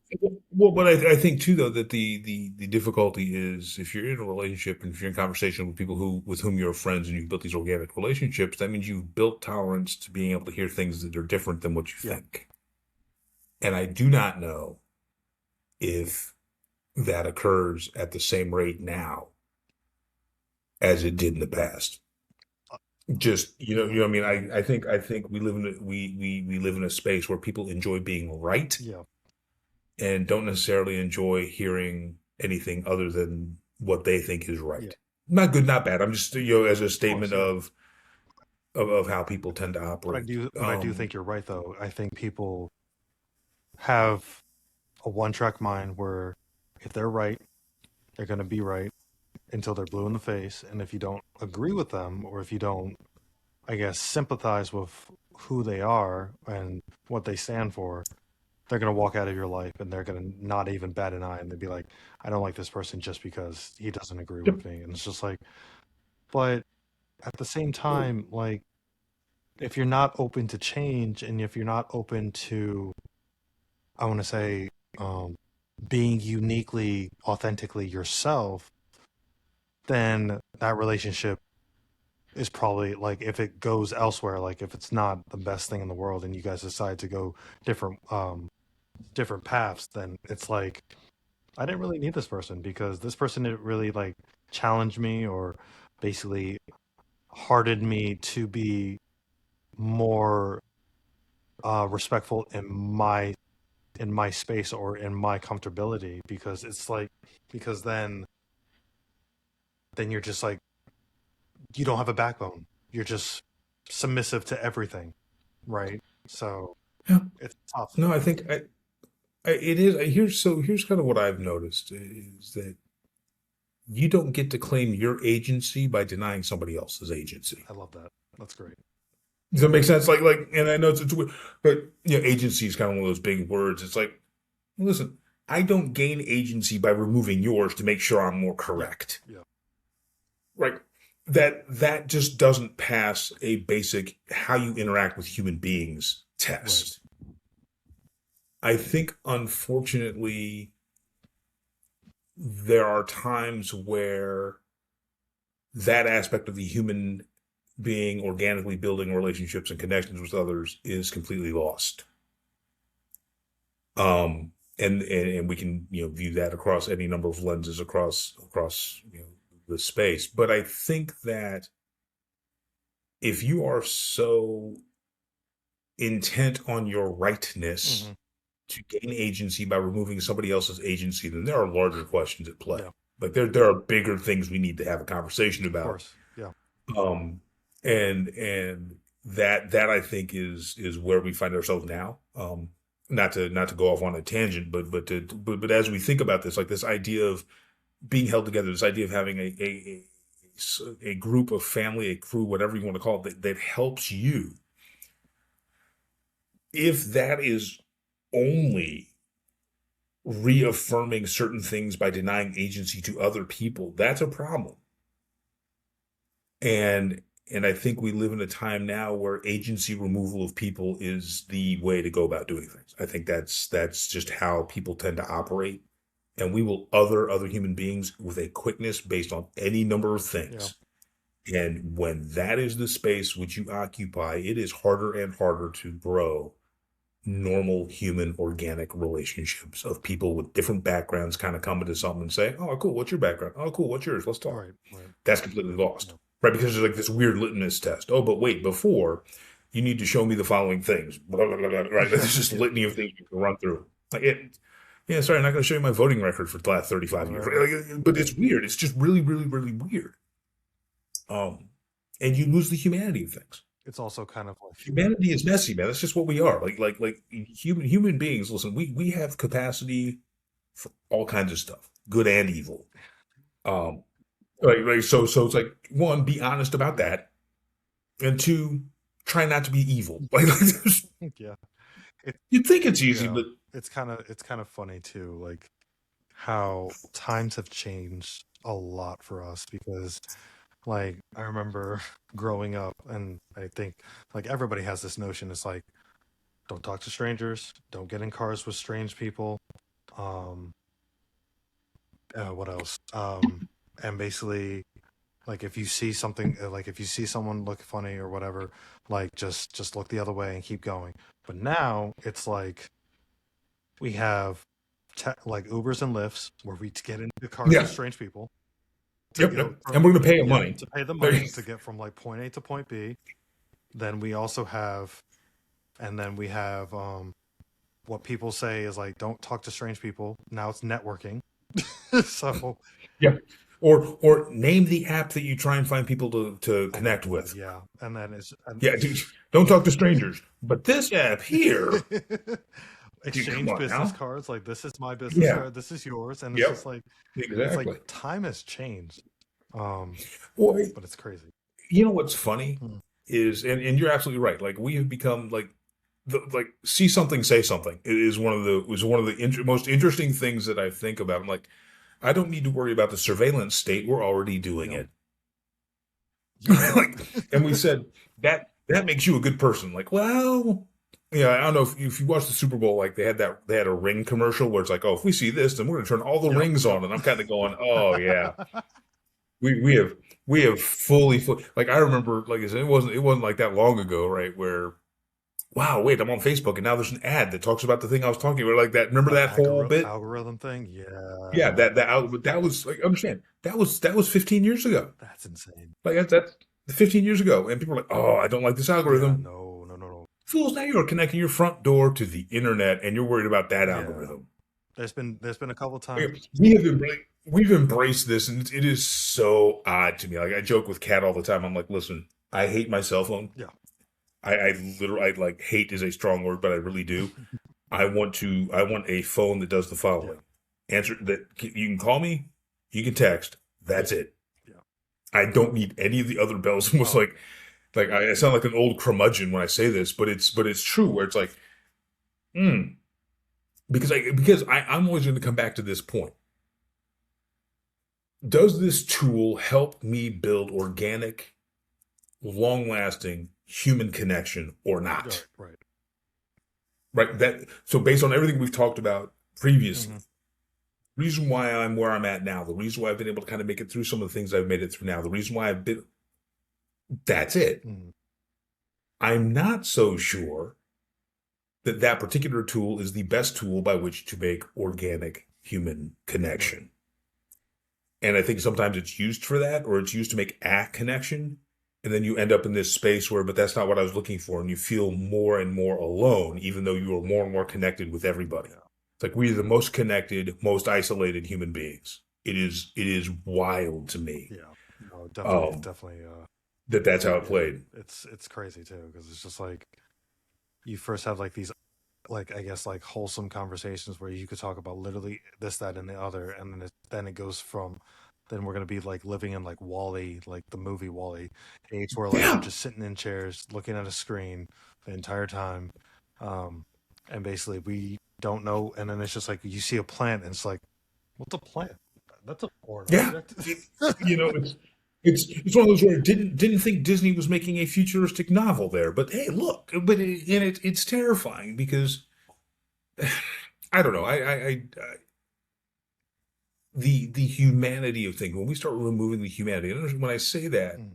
But I think too, though, that the difficulty is if you're in a relationship and if you're in conversation with people with whom you're friends and you've built these organic relationships, that means you've built tolerance to being able to hear things that are different than what you Yeah. think. And I do not know if that occurs at the same rate now as it did in the past. Just Yeah. what I mean. I think we live in we live in a space where people enjoy being right Yeah. and don't necessarily enjoy hearing anything other than what they think is Yeah. right. Not good, not bad. I'm just, as a Of course. statement Yeah. of how people tend to But operate. I do think you're right though. I think people have a one-track mind where if they're right, they're going to be right until they're blue in the face, and if you don't agree with them or if you don't, I guess, sympathize with who they are and what they stand for, they're going to walk out of your life and they're going to not even bat an eye and they'd be like, I don't like this person just because he doesn't agree Yep. with me. And it's just like, but at the same time, like if you're not open to change and if you're not open to, I want to say, um, being uniquely, authentically yourself, then that relationship is probably like if it goes elsewhere, like if it's not the best thing in the world and you guys decide to go different different paths, then it's like I didn't really need this person because this person didn't really like challenge me or basically hardened me to be more respectful in my space or in my comfortability because it's like because then you're just like you don't have a backbone. You're just submissive to everything, right? So Yeah. it's tough. No, I think it is. Here's kind of what I've noticed is that you don't get to claim your agency by denying somebody else's agency. I love that. That's great. Does that make sense? And I know it's weird, but agency is kind of one of those big words. It's like, listen, I don't gain agency by removing yours to make sure I'm more Yeah. correct. Yeah. Right. That just doesn't pass a basic how you interact with human beings Right. test. I think unfortunately there are times where that aspect of the human being organically building relationships and connections with others is completely lost. And we can view that across any number of lenses across the space. But I think that if you are so intent on your rightness Hmm. to gain agency by removing somebody else's agency, then there are larger questions at play. Yeah. Like there are bigger things we need to have a conversation Of about. course. Yeah. Um, and that I think is where we find ourselves now. Not to go off on a tangent, but as we think about this, like this idea of being held together, this idea of having a group of family, a crew, whatever you want to call it, that helps you. If that is only reaffirming certain things by denying agency to other people, that's a problem. And I think we live in a time now where agency removal of people is the way to go about doing things. I think that's just how people tend to operate. And we will other human beings with a quickness based on any number of Yeah. things. And when that is the space which you occupy, it is harder and harder to grow normal human organic relationships of people with different backgrounds kind of come into something and say, oh, cool, what's your background? Oh, cool, what's yours? Let's talk. Right. Right. That's completely lost, Yeah. right? Because there's like this weird litmus test. Oh, but wait, before you need to show me the following things, blah, blah, blah, blah, right? There's this Yeah. litany of things you can run through. Like yeah, sorry, I'm not going to show you my voting record for the last 35 years. Right. Like, but it's weird. It's just really, really, really weird. And you lose the humanity of things. It's also kind of like, Humanity is messy, man. That's just what we are. Like human beings. Listen, we have capacity for all kinds of stuff, good and evil. Um, so it's like one, be honest about that, and two, try not to be evil. yeah. It, You'd think it's easy, yeah. but It's kind of funny too, like how times have changed a lot for us because like I remember growing up and I think like everybody has this notion it's like don't talk to strangers, don't get in cars with strange people. Um what else? And basically like if you see something like if you see someone look funny or whatever, like just look the other way and keep going. But now it's like we have like Ubers and Lyfts where we get into cars with yeah, strange people to yep, go yep. And from we're gonna pay them yeah money. to pay the There money to get from like point A to point B. Then we also have, and then we have what people say is like don't talk to strange people. Now it's networking. So yeah. Or name the app that you try and find people to oh my connect god, with. yeah. And Yeah, dude, don't talk to strangers. But this app here, dude, come exchange on business now. cards like this is my business Yeah, card, this is yours, and yep, it's like exactly. time has changed. Um, Well, but it's crazy. you know what's funny Hmm. is, and you're absolutely right. Like we have become like like see something, say something. It is one of the most interesting things that I think about. I'm like, I don't need to worry about the surveillance state. We're already doing Yep. it. Yep. Like, and we said that makes you a good person. Like, well, yeah, I don't know if you watched the Super Bowl, like they had a ring commercial where it's like, oh, if we see this, then we're gonna turn all the Yep. rings Yep. on, and I'm kind of going, oh yeah, we have fully like I remember, like I said, it wasn't like that long ago, right? Where wow, wait, I'm on Facebook and now there's an ad that talks about the thing I was talking about, like that. Remember The that whole bit? algorithm thing. Yeah, Yeah. that was like understand that was 15 years ago. That's insane. Like that's 15 years ago, and people are like, "Oh, I don't like this Yeah. algorithm." No. No. No. No. Fools! Now you're connecting your front door to the internet, and you're worried about that Yeah. algorithm. There's been a couple Like, times. we've embraced this, and it is so odd to me. Like I joke with Kat all the time. I'm like, "Listen, I hate my cell phone. Yeah. I literally I like hate is a strong word, but I really do. I want a phone that does the Yeah. following: answer that you can call me, you can text. That's it. Yeah. I don't need any of the other bells. Almost Oh. like I sound like an old curmudgeon when I say this, but it's true. Where it's like, hmm, I'm always going to come back to this point. Does this tool help me build organic, long-lasting human connection or Right. not? Right. Right. That so based on everything we've talked about previously, Hmm. reason why I'm where I'm at now, the reason why I've been able to kind of make it through some of the things I've made it through now, the reason why I've been that's it. Hmm. I'm not so sure that that particular tool is the best tool by which to make organic human Right. connection. And I think sometimes it's used for that, or it's used to make a connection. And then you end up in this space where, but that's not what I was looking for. And you feel more and more alone, even though you are more and more connected with everybody. Yeah. It's like we're the most connected, most isolated human beings. It is wild to me. Yeah. No. Definitely. Um, Definitely. that's how it Yeah. played. It's crazy too because it's just like you first have like these like I guess like wholesome conversations where you could talk about literally this, that, and the other, and then it goes from then we're gonna be like living in like Wall-E, like the movie Wall-E, age where like we're Yeah. just sitting in chairs looking at a screen the entire time, um, and basically we don't know, and then it's just like you see a plant and it's like, what's a plant? That's a foreign Yeah. object. It, it's one of those where I didn't think Disney was making a futuristic novel there, but hey, look, it's terrifying because I don't know. The humanity of things, when we start removing the humanity, and when I say that, Mm,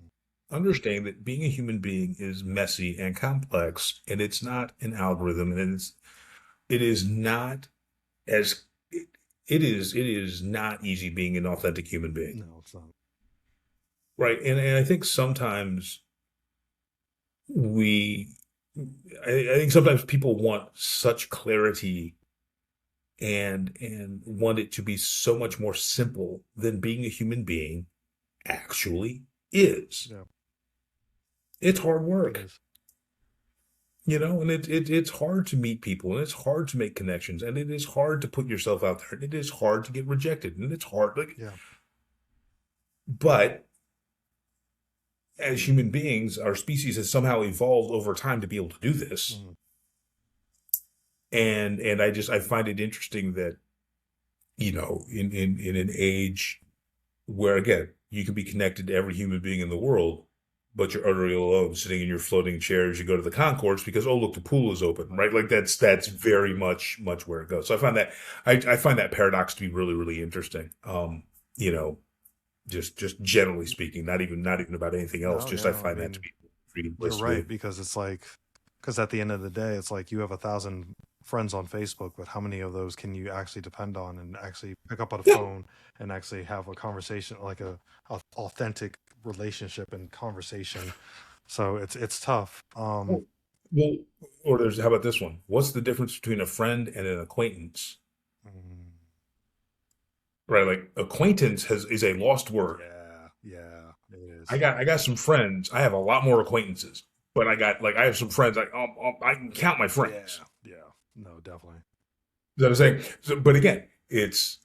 understand that being a human being is messy and complex, and it's not an algorithm, and it is not as it is not easy being an authentic human being, no, it's not. right? And I think sometimes we, I think sometimes people want such clarity and want it to be so much more simple than being a human being actually is. Yeah, It's hard it work, is. and it's hard to meet people, and it's hard to make connections, and it is hard to put yourself out there, and it is hard to get rejected, and it's hard. Like, Yeah. but as human beings, our species has somehow evolved over time to be able to do this, Mm, and I find it interesting that in an age where again you can be connected to every human being in the world, but you're utterly alone, sitting in your floating chair as you go to the concourse because, oh look, the pool is open, right? Like that's very much where it goes. So I find that paradox to be really really interesting. You know, just generally speaking, not even about anything else. no, Just yeah, I I find that to mean, be pretty you're right blissful. because it's like, because at the end of the day, it's like you have 1,000 friends on Facebook, but how many of those can you actually depend on and actually pick up on a Yeah. phone and actually have a conversation, like a authentic relationship and conversation? So it's tough. Well, well, or there's how about this one? What's the difference between a friend and an acquaintance? Mm, Right, like acquaintance is a lost word. yeah, yeah, it I is. got I got some friends. I have a lot more acquaintances, but I have some friends. I can count my friends. Yeah, yeah, no, definitely. You know what I'm saying? So, but again, it's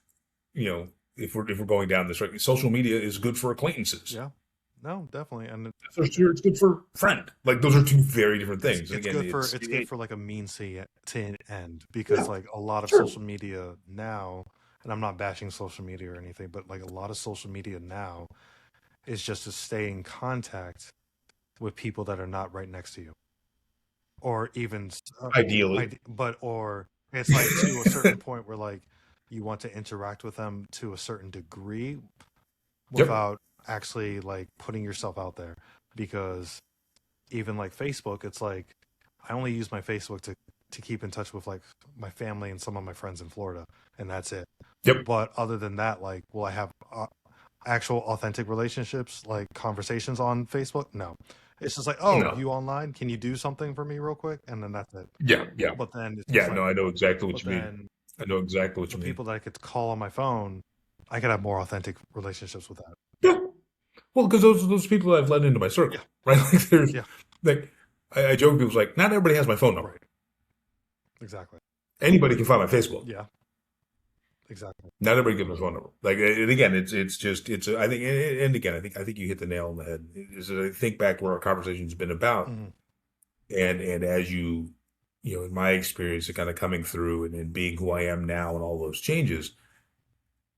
if we're going down this right, social media is good for acquaintances. Yeah, no, definitely, and For sure, it's good for friend. Like those are two very different things. And it's again, good for it's like a means to an end yeah, because like a lot of sure. social media now, and I'm not bashing social media or anything, but like a lot of social media now is just to stay in contact with people that are not right next to you, or even Ideally, but or it's like to a certain point where like you want to interact with them to a certain degree yep, without actually like putting yourself out there because even like Facebook, it's like I only use my Facebook to keep in touch with like my family and some of my friends in Florida, and that's it. yep. But other than that, like, will I have actual authentic relationships, like conversations on Facebook? No. It's just like, oh, No, you online? Can you do something for me real quick? And then that's it. yeah, yeah, But then it's just yeah. like, No, I know exactly what but you mean. then I know exactly what the you mean. people that I could call on my phone, I could have more authentic relationships with that. Yeah. Well, because those people I've let into my Yeah. circle, right? Like there's Yeah. like I joke with people like not everybody has my phone number. Right. Exactly. Anybody can find my Facebook. Yeah. Exactly. Not everybody gives my phone number. Like and again, it's just I think and again I think you hit the nail on the head. Is that I think back where our conversation's been about, Hmm. and as in my experience, kind of coming through and being who I am now and all those changes,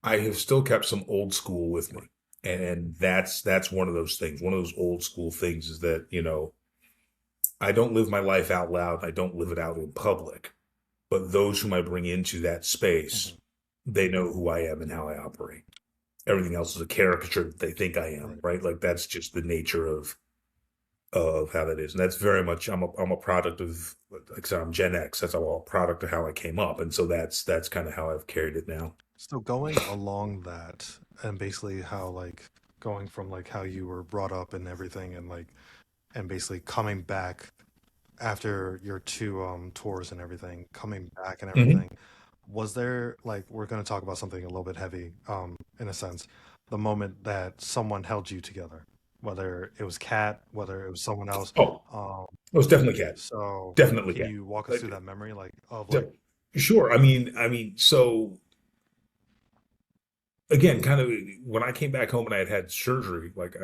I have still kept some old school with me, Right. and that's one of those things. One of those old school things is that I don't live my life out loud. I don't live it out in public. But those whom I bring into that space, Hmm. they know who I am and how I operate. Everything else is a caricature that they think I am, Right. right? Like that's just the nature of how that is, and that's very much I'm a product of like I said, I'm Gen X. That's all a product of how I came up, and so that's kind of how I've carried it now. So going along that and basically how like going from like how you were brought up and everything and like and basically coming back after your two tours and everything, coming back and Hmm. everything, was there like we're going to talk about something a little bit heavy in a sense, the moment that someone held you together. whether it was Kat, whether it was someone else. Oh, Um, it was definitely Cat. so Definitely can Cat. you walk us through Like, that memory, like of like, de- sure. So again, kind of when I came back home and I had surgery, like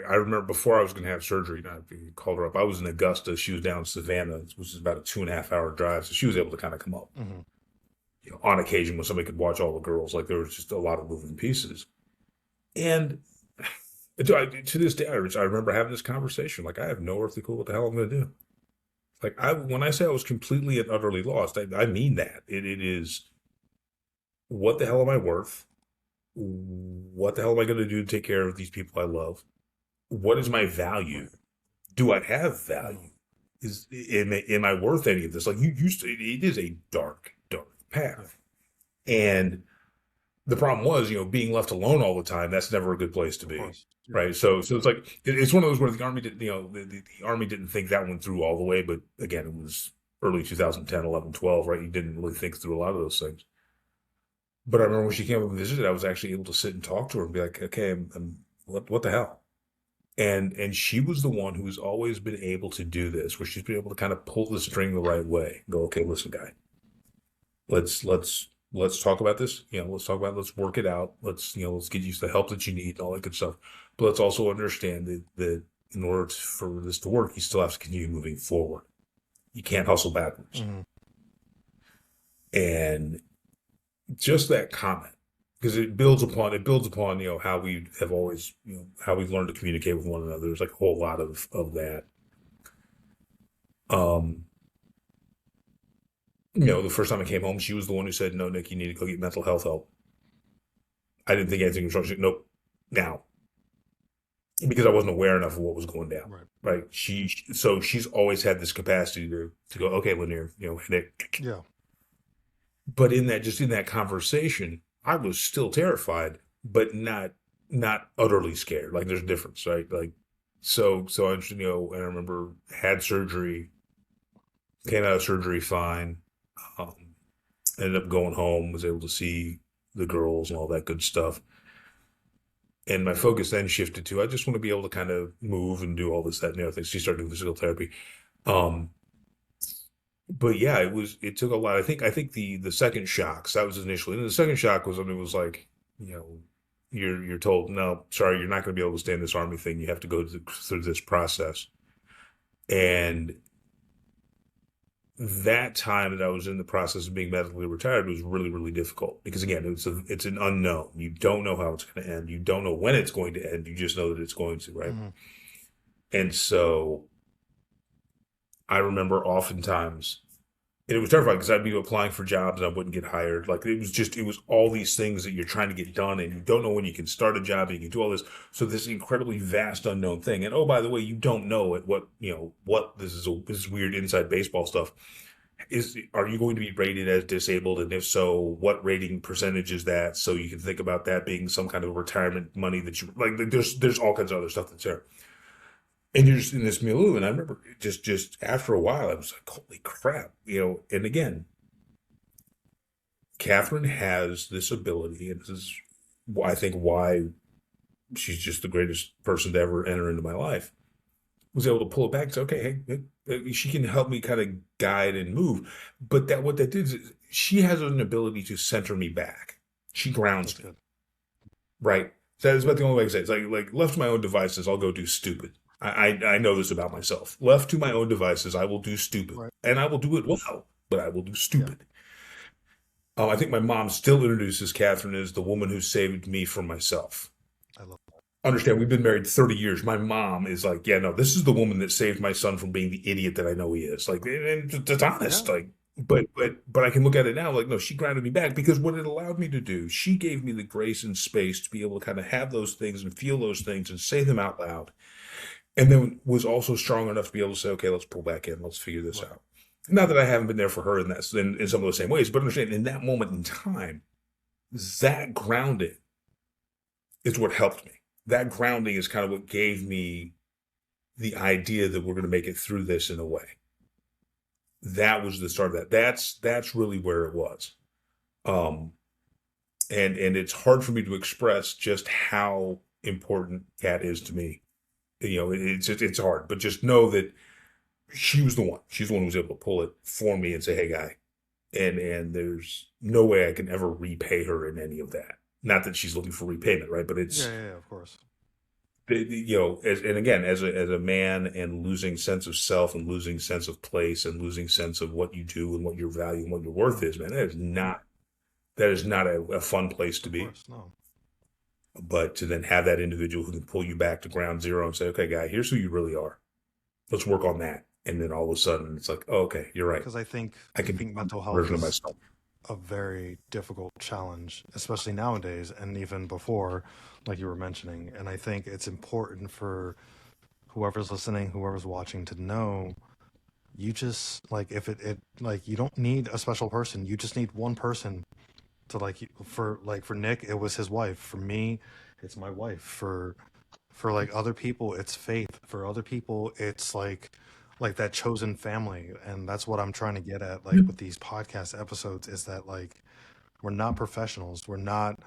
I remember before I was going to have surgery, and I called her up. I was in Augusta. She was down in Savannah, which is about a 2.5 hour drive. So she was able to kind of come up, mhm, on occasion when somebody could watch all the girls. Like there was just a lot of moving pieces. And to this day, I remember having this conversation. Like I have no earthly clue what the hell I'm going to do. Like when I say I was completely and utterly lost, I mean that. It is, what the hell am I worth? What the hell am I going to do to take care of these people I love? What is my value? right, Do I have mhm, value? Am I worth any of this? Like you used to, it is a dark, dark yeah, path. And the problem was, being left alone all the time, that's never a good place to of be. course, yeah, Right. So it's like, it's one of those where the army didn't, the army didn't think that one through all the way. But again, it was early 2010, 11, 12, right? You didn't really think through a lot of those things. But I remember when she came up and visited, I was actually able to sit and talk to her and be like, okay, what the hell? And she was the one who's always been able to do this, where she's been able to kind of pull the string the right way. Go, okay, listen, guy, let's talk about this. Let's talk about it. Let's work it out. Let's get you the help that you need and all that good stuff. But let's also understand that in order for this to work, you still have to continue moving forward. You can't hustle backwards. mhm, And just that comment, because it builds upon how we have always, how we've learned to communicate with one another. There's like a whole lot of that. Um, the first time I came home, she was the one who said, "No, Nick, you need to go get mental health help." I didn't think anything was wrong. She said, "Nope, now," because I wasn't aware enough of what was going down. right, Right? So she's always had this capacity to go, okay, Lanier, Nick. yeah, But in that conversation, I was still terrified, but not utterly scared. Like there's a difference, right? Like so I and I remember had surgery, came out of surgery fine. Um, Ended up going home, was able to see the girls and all that good stuff. And my focus then shifted to, I just want to be able to kind of move and do all this, that, and the other thing. She started doing physical therapy. Um, but yeah, it took a lot. I think the second shocks, that was initially, and the second shock was when it was like, you know, you're told, no, sorry, you're not going to be able to stay in this army thing. You have to go through this process. And that time that I was in the process of being medically retired was really, really difficult because again, it's an unknown. You don't know how it's going to end. You don't know when it's going to end. You just know that it's going to, right? mhm, And so I remember oftentimes, and it was terrifying because I'd be applying for jobs and I wouldn't get hired. Like it was all these things that you're trying to get done and you don't know when you can start a job and you can do all this. So this incredibly vast unknown thing. And oh, by the way, you don't know at what this is weird inside baseball stuff. Are you going to be rated as disabled? And if so, what rating percentage is that? So you can think about that being some kind of retirement money that you like. There's all kinds of other stuff that's there. And you're just in this milieu. And I remember just after a while, I was like, holy crap. And again, Catherine has this ability, and this is, I think, why she's just the greatest person to ever enter into my life. Was able to pull it back and say, okay, hey, she can help me kind of guide and move. But what that did is she has an ability to center me back. She that's grounds me, good, right? So that's about the only way I can say it. It's like left to my own devices, I'll go do stupid. I know this about myself. Left to my own devices, I will do stupid, right, and I will do it well, but I will do yeah, stupid. I think my mom still introduces Catherine as the woman who saved me from myself. I love that, Understand, we've been married 30 years. My mom is like, yeah, no, this is the woman that saved my son from being the idiot that I know he is. Like, and that's honest. yeah, Like, but I can look at it now, like, no, she grounded me back because what it allowed me to do, she gave me the grace and space to be able to kind of have those things and feel those things and say them out loud. And then was also strong enough to be able to say, okay, let's pull back in, let's figure this right, out. Not that I haven't been there for her in some of the same ways, but understand in that moment in time, that grounding is what helped me. That grounding is kind of what gave me the idea that we're going to make it through this in a way. That was the start of that. That's really where it was. Um, and it's hard for me to express just how important Kat is to me. it's hard, but just know that she was the one. She's the one who was able to pull it for me and say, "Hey, guy," and there's no way I can ever repay her in any of that. Not that she's looking for repayment, right? But Yeah, it's yeah, yeah, of course. and again, as a man and losing sense of self and losing sense of place and losing sense of what you do and what your value and what your worth Mm, is, man, that is not a fun place to of be. course, no. But to then have that individual who can pull you back to ground zero and say, "Okay, guy, here's who you really are. Let's work on that." And then all of a sudden, it's like, oh, "Okay, you're right. Because I think I I can think become mental that health version of is myself." a very difficult challenge, especially nowadays and even before, like you were mentioning. And I think it's important for whoever's listening, whoever's watching to know you just like if it like you don't need a special person. You just need one person to for Nick, it was his wife. For me, it's my wife. For like other people, it's faith. For other people, it's like that chosen family. And that's what I'm trying to get at like Yeah. with these podcast episodes is that like we're not professionals. We're not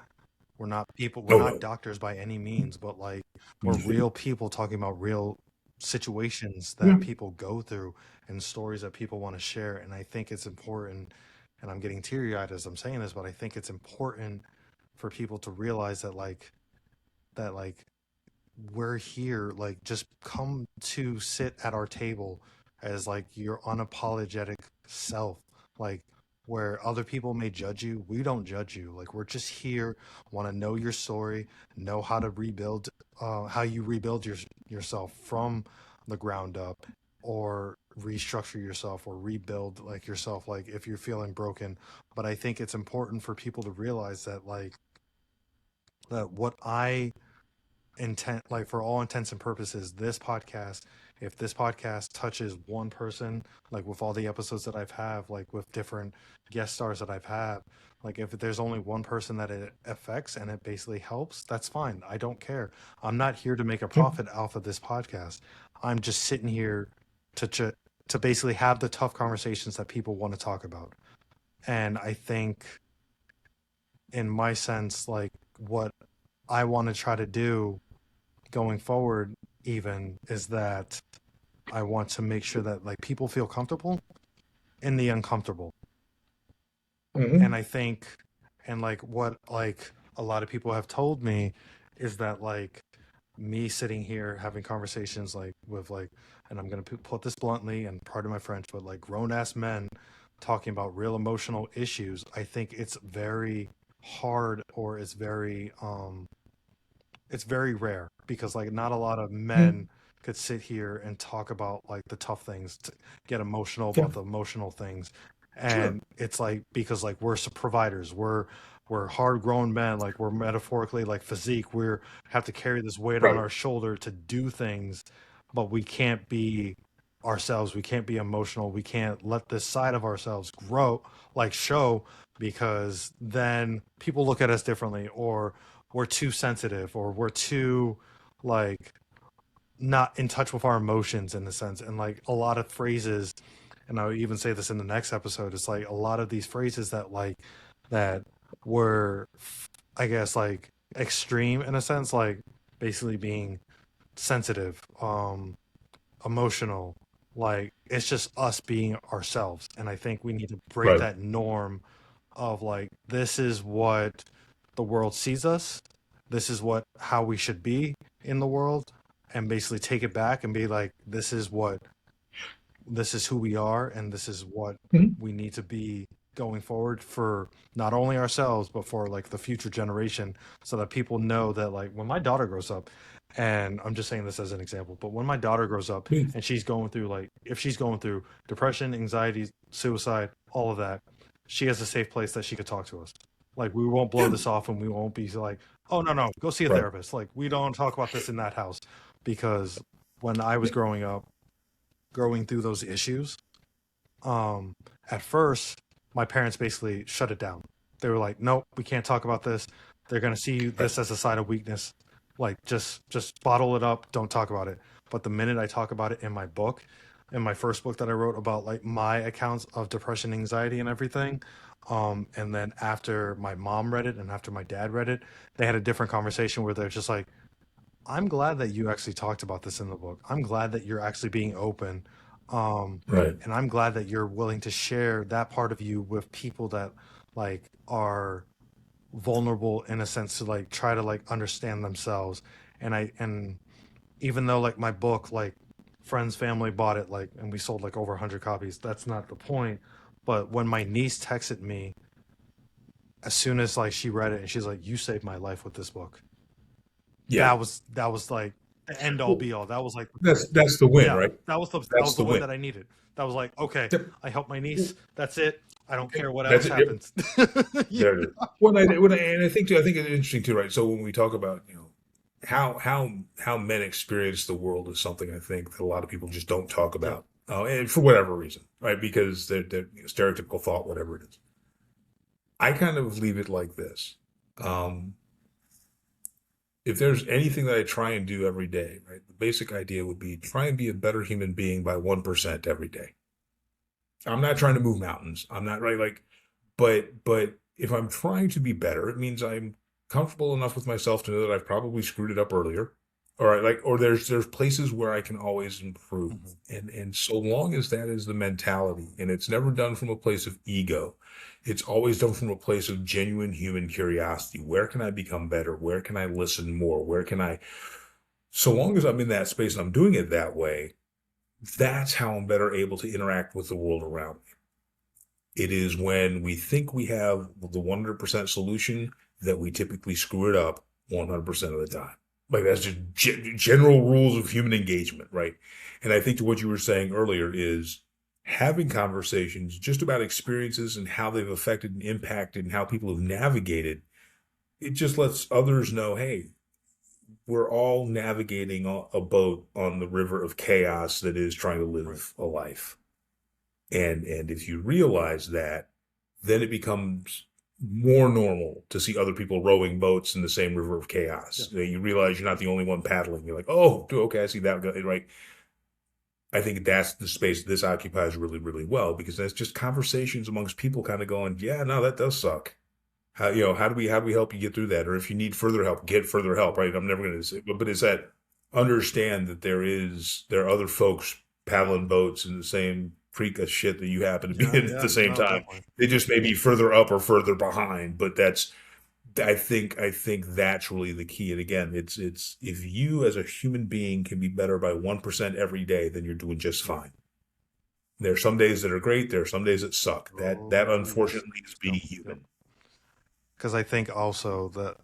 people. We're Oh not no. doctors by any means, but like we're Mhm. real people talking about real situations Yeah. that people go through and stories that people want to share. And I think it's important, and I'm getting teary eyed as I'm saying this, but I think it's important for people to realize that we're here, like just come to sit at our table as like your unapologetic self, like where other people may judge you, we don't judge you. Like we're just here, want to know your story, know how to rebuild, how you rebuild yourself from the ground up, or restructure yourself or rebuild like yourself, like if you're feeling broken. But I think it's important for people to realize that like that what I intent like for all intents and purposes this podcast, if this podcast touches one person, like with all the episodes that I've had, like with different guest stars that I've had, like if there's only one person that it affects and it basically helps, that's fine. I don't care. I'm not here to make a Yeah. profit off of this podcast. I'm just sitting here to to basically have the tough conversations that people want to talk about. And I think in my sense, like what I want to try to do going forward even is that I want to make sure that like people feel comfortable in the uncomfortable. And Mhm. I think and like what like a lot of people have told me is that like me sitting here having conversations like with like and I'm going to put this bluntly and pardon my French, but like grown ass men talking about real emotional issues, I think it's very hard or it's very rare because like not a lot of Yeah. men could sit here and talk about like the tough things, to get emotional Yeah. about the emotional things. Sure. And it's like because like we're providers, we're hard grown men, like we're metaphorically like physique, we're have to carry this weight on Right. our shoulder to do things, but we can't be ourselves, we can't be emotional, we can't let this side of ourselves grow, like show, because then people look at us differently, or we're too sensitive, or we're too like not in touch with our emotions in a sense. And like a lot of phrases, and I'll even say this in the next episode, it's like a lot of these phrases that were, I guess, like extreme in a sense, like basically being sensitive, emotional, like it's just us being ourselves. And I think we need to break Right. that norm of like this is what the world sees us, this is what how we should be in the world, and basically take it back and be like this is who we are, and this is what Mhm. we need to be going forward for not only ourselves but for like the future generation, so that people know that like when my daughter grows up, and I'm just saying this as an example, but when my daughter grows up Please. and she's going through like if she's going through depression, anxiety, suicide, all of that, she has a safe place that she could talk to us. Like we won't blow Yeah. this off and we won't be like, oh no, go see a Right. therapist. Like we don't talk about this in that house. Because when I was Yeah. growing up, growing through those issues, um, at first, my parents basically shut it down. They were like, "Nope, we can't talk about this. They're gonna see Right. this as a sign of weakness. Like, just bottle it up. Don't talk about it." But the minute I talk about it in my book, in my first book that I wrote about like my accounts of depression, anxiety, and everything, and then after my mom read it and after my dad read it, they had a different conversation where they're just like, I'm glad that you actually talked about this in the book. I'm glad that you're actually being open. Um, Right. and I'm glad that you're willing to share that part of you with people that like are vulnerable in a sense to like try to like understand themselves. And even though like my book, like friends, family bought it, like, and we sold like over 100 copies, that's not the point. But when my niece texted me, as soon as like she read it and she's like, you saved my life with this book, Yeah. that was like the end all Well, be all. That was like, that's the win, yeah, right? that That's was the the win win. that I needed. That was like, okay, Yep. I helped my Well, niece. That's it. I don't care what that's else it. Yep. happens. Yeah. There it is. And I think it's interesting too, right? So when we talk about, how men experience the world is something I think that a lot of people just don't talk Yeah. about, and for whatever reason, right? Because they're stereotypical thought, whatever it is. I kind of leave it like this. Um, if there's anything that I try and do every day, right, the basic idea would be try and be a better human being by 1% every day. I'm not trying to move mountains. I'm not right like, but if I'm trying to be better, it means I'm comfortable enough with myself to know that I've probably screwed it up earlier. Or there's places where I can always improve. Mhm. And so long as that is the mentality, and it's never done from a place of ego, it's always done from a place of genuine human curiosity. Where can I become better? Where can I listen more? Where can I, so long as I'm in that space and I'm doing it that way, that's how I'm better able to interact with the world around me. It is when we think we have the 100% solution that we typically screw it up 100% of the time. Like that's just general rules of human engagement, right? And I think to what you were saying earlier is having conversations just about experiences and how they've affected and impacted and how people have navigated. It just lets others know, hey, we're all navigating a boat on the river of chaos that is trying to Right. live a life. And if you realize that, then it becomes more normal to see other people rowing boats in the same river of Yeah. chaos. You realize you're not the only one paddling. You're like, oh, okay, I see that, right? I think that's the space this occupies really, really well because that's just conversations amongst people kind of going, yeah, no, that does suck. How do we help you get through that? Or if you need further help, get further help, Right. right? I'm never going to say, but it's that understand that there are other folks paddling boats in the same creek of shit that you happen to be Yeah. in at Yeah. the same No, time. definitely. They just may be further up or further behind, but I think that's really the key. And again, it's if you as a human being can be better by 1% every day, then you're doing just Yeah. fine. There are some days that are great. There are some days that suck. That Oh, yes. unfortunately is being Yep. Yep. human. Because I think also that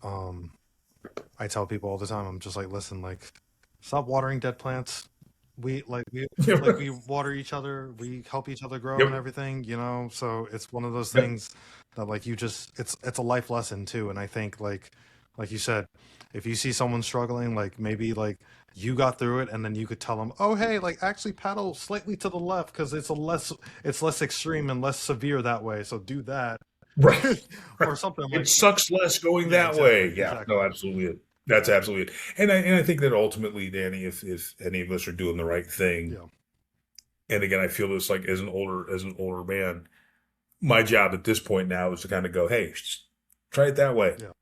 I tell people all the time, I'm just like, listen, like, stop watering dead plants. We water each other, we help each other grow and Yep. everything, you know. So it's one of those Yep. things that like you just it's a life lesson too. And I think like you said, if you see someone struggling, like maybe like you got through it and then you could tell them, oh hey, like actually paddle slightly to the left because it's less extreme and less severe that way. So do that. Right. Right. Or something It like sucks less going yeah, that exactly, way. Yeah. No, exactly. absolutely it. That's absolutely it. And I think that ultimately, Danny, if any of us are doing the right thing, Yeah. and again, I feel this like as an older man, my job at this point now is to kind of go, hey, just try it that way. Yeah.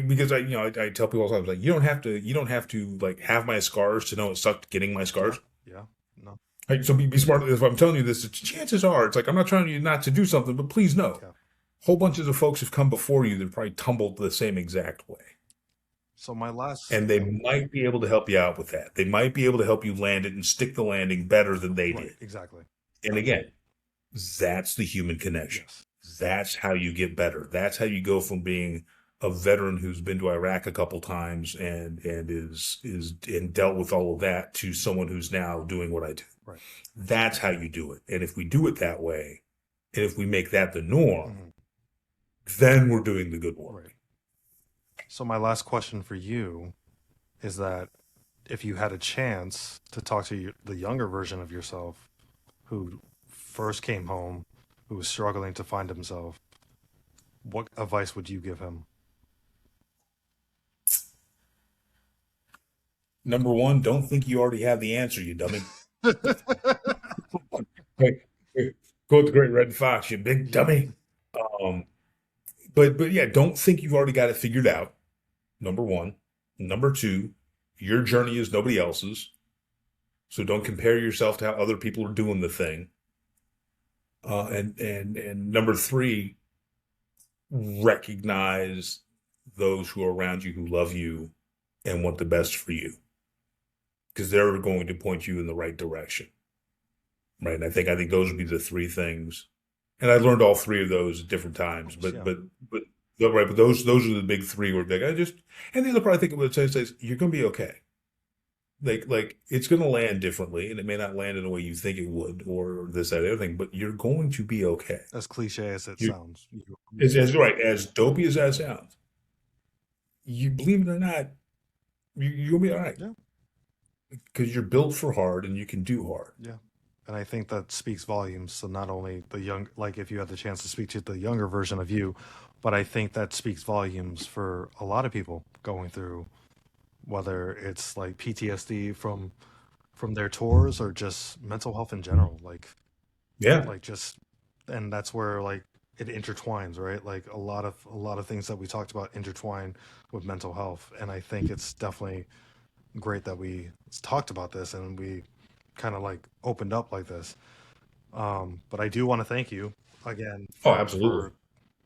Because I tell people all the time, like you don't have to like have my scars to know it sucked getting my Yeah. scars. Yeah. No. Like, so be smart. If I'm telling you this, chances are it's like I'm not trying you not to do something, but please know, Yeah. whole bunches of folks have come before you that probably tumbled the same exact way. So my last And they might be able to help you out with that. They might be able to help you land it and stick the landing better than they right, did. exactly. And again, that's the human connection. Yes. That's how you get better. That's how you go from being a veteran who's been to Iraq a couple times and is and dealt with all of that to someone who's now doing what I do. Right. That's how you do it. And if we do it that way, and if we make that the norm, Hmm. then we're doing the good work. Right. So my last question for you is that if you had a chance to talk to the younger version of yourself who first came home, who was struggling to find himself, what advice would you give him? Number one, don't think you already have the answer, you dummy. Hey, hey, quote the great red fox, you big Yep. dummy. Um, but yeah, don't think you've already got it figured out. Number one. Number two, Your journey is nobody else's. So don't compare yourself to how other people are doing the thing. And number three, recognize those who are around you who love you and want the best for you, because they're going to point you in the right direction, right? And I think those would be the three things. And I learned all three of those at different times, Yeah. but right, but those are the big three. Where like I just and the other part I think it would say is you're going to be okay. Like it's going to land differently, and it may not land in the way you think it would, or this, that, other thing, but you're going to be okay. As cliche as it You, sounds. as right, as dopey as that sounds, you believe it or not, you'll be all right Yeah. because you're built for hard and you can do hard. Yeah. And I think that speaks volumes. So not only the young, like if you had the chance to speak to the younger version of you, but I think that speaks volumes for a lot of people going through, whether it's like PTSD from their tours or just mental health in general. Yeah. Like just, and that's where like it intertwines, right? Like a lot of things that we talked about intertwine with mental health. And I think it's definitely great that we talked about this and we kind of like opened up like this. But I do want to thank you again Oh, for absolutely.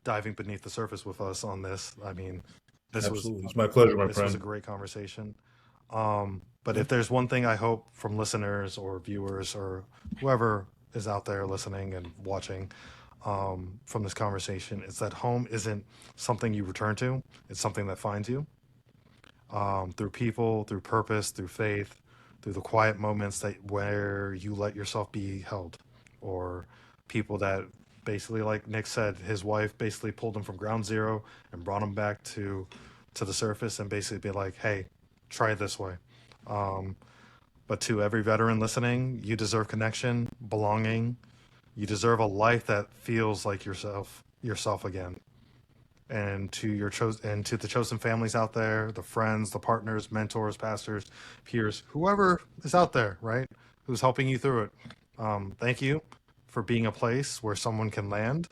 diving beneath the surface with us on this. I mean, this was Absolutely. It's my pleasure, my this was a friend. great conversation. But Yeah. if there's one thing I hope from listeners or viewers or whoever is out there listening and watching from this conversation, it's that home isn't something you return to. It's something that finds you through people, through purpose, through faith, through the quiet moments that where you let yourself be held, or people that basically, like Nick said, his wife basically pulled him from ground zero and brought him back to the surface and basically be like, hey, try it this way. Um, but to every veteran listening, you deserve connection, belonging. You deserve a life that feels like yourself again. And to your and to the chosen families out there, the friends, the partners, mentors, pastors, peers, whoever is out there, right, who's helping you through it. Thank you for being a place where someone can land,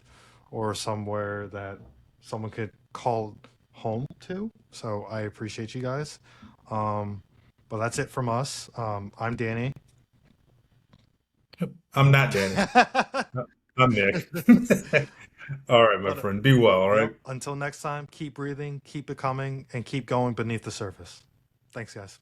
or somewhere that someone could call home to. So I appreciate you guys. Um, but that's it from us. I'm Danny. I'm not Danny. I'm Nick. All right, my But friend. Be well, all yep, right? until next time, keep breathing, keep becoming, and keep going beneath the surface. Thanks, guys.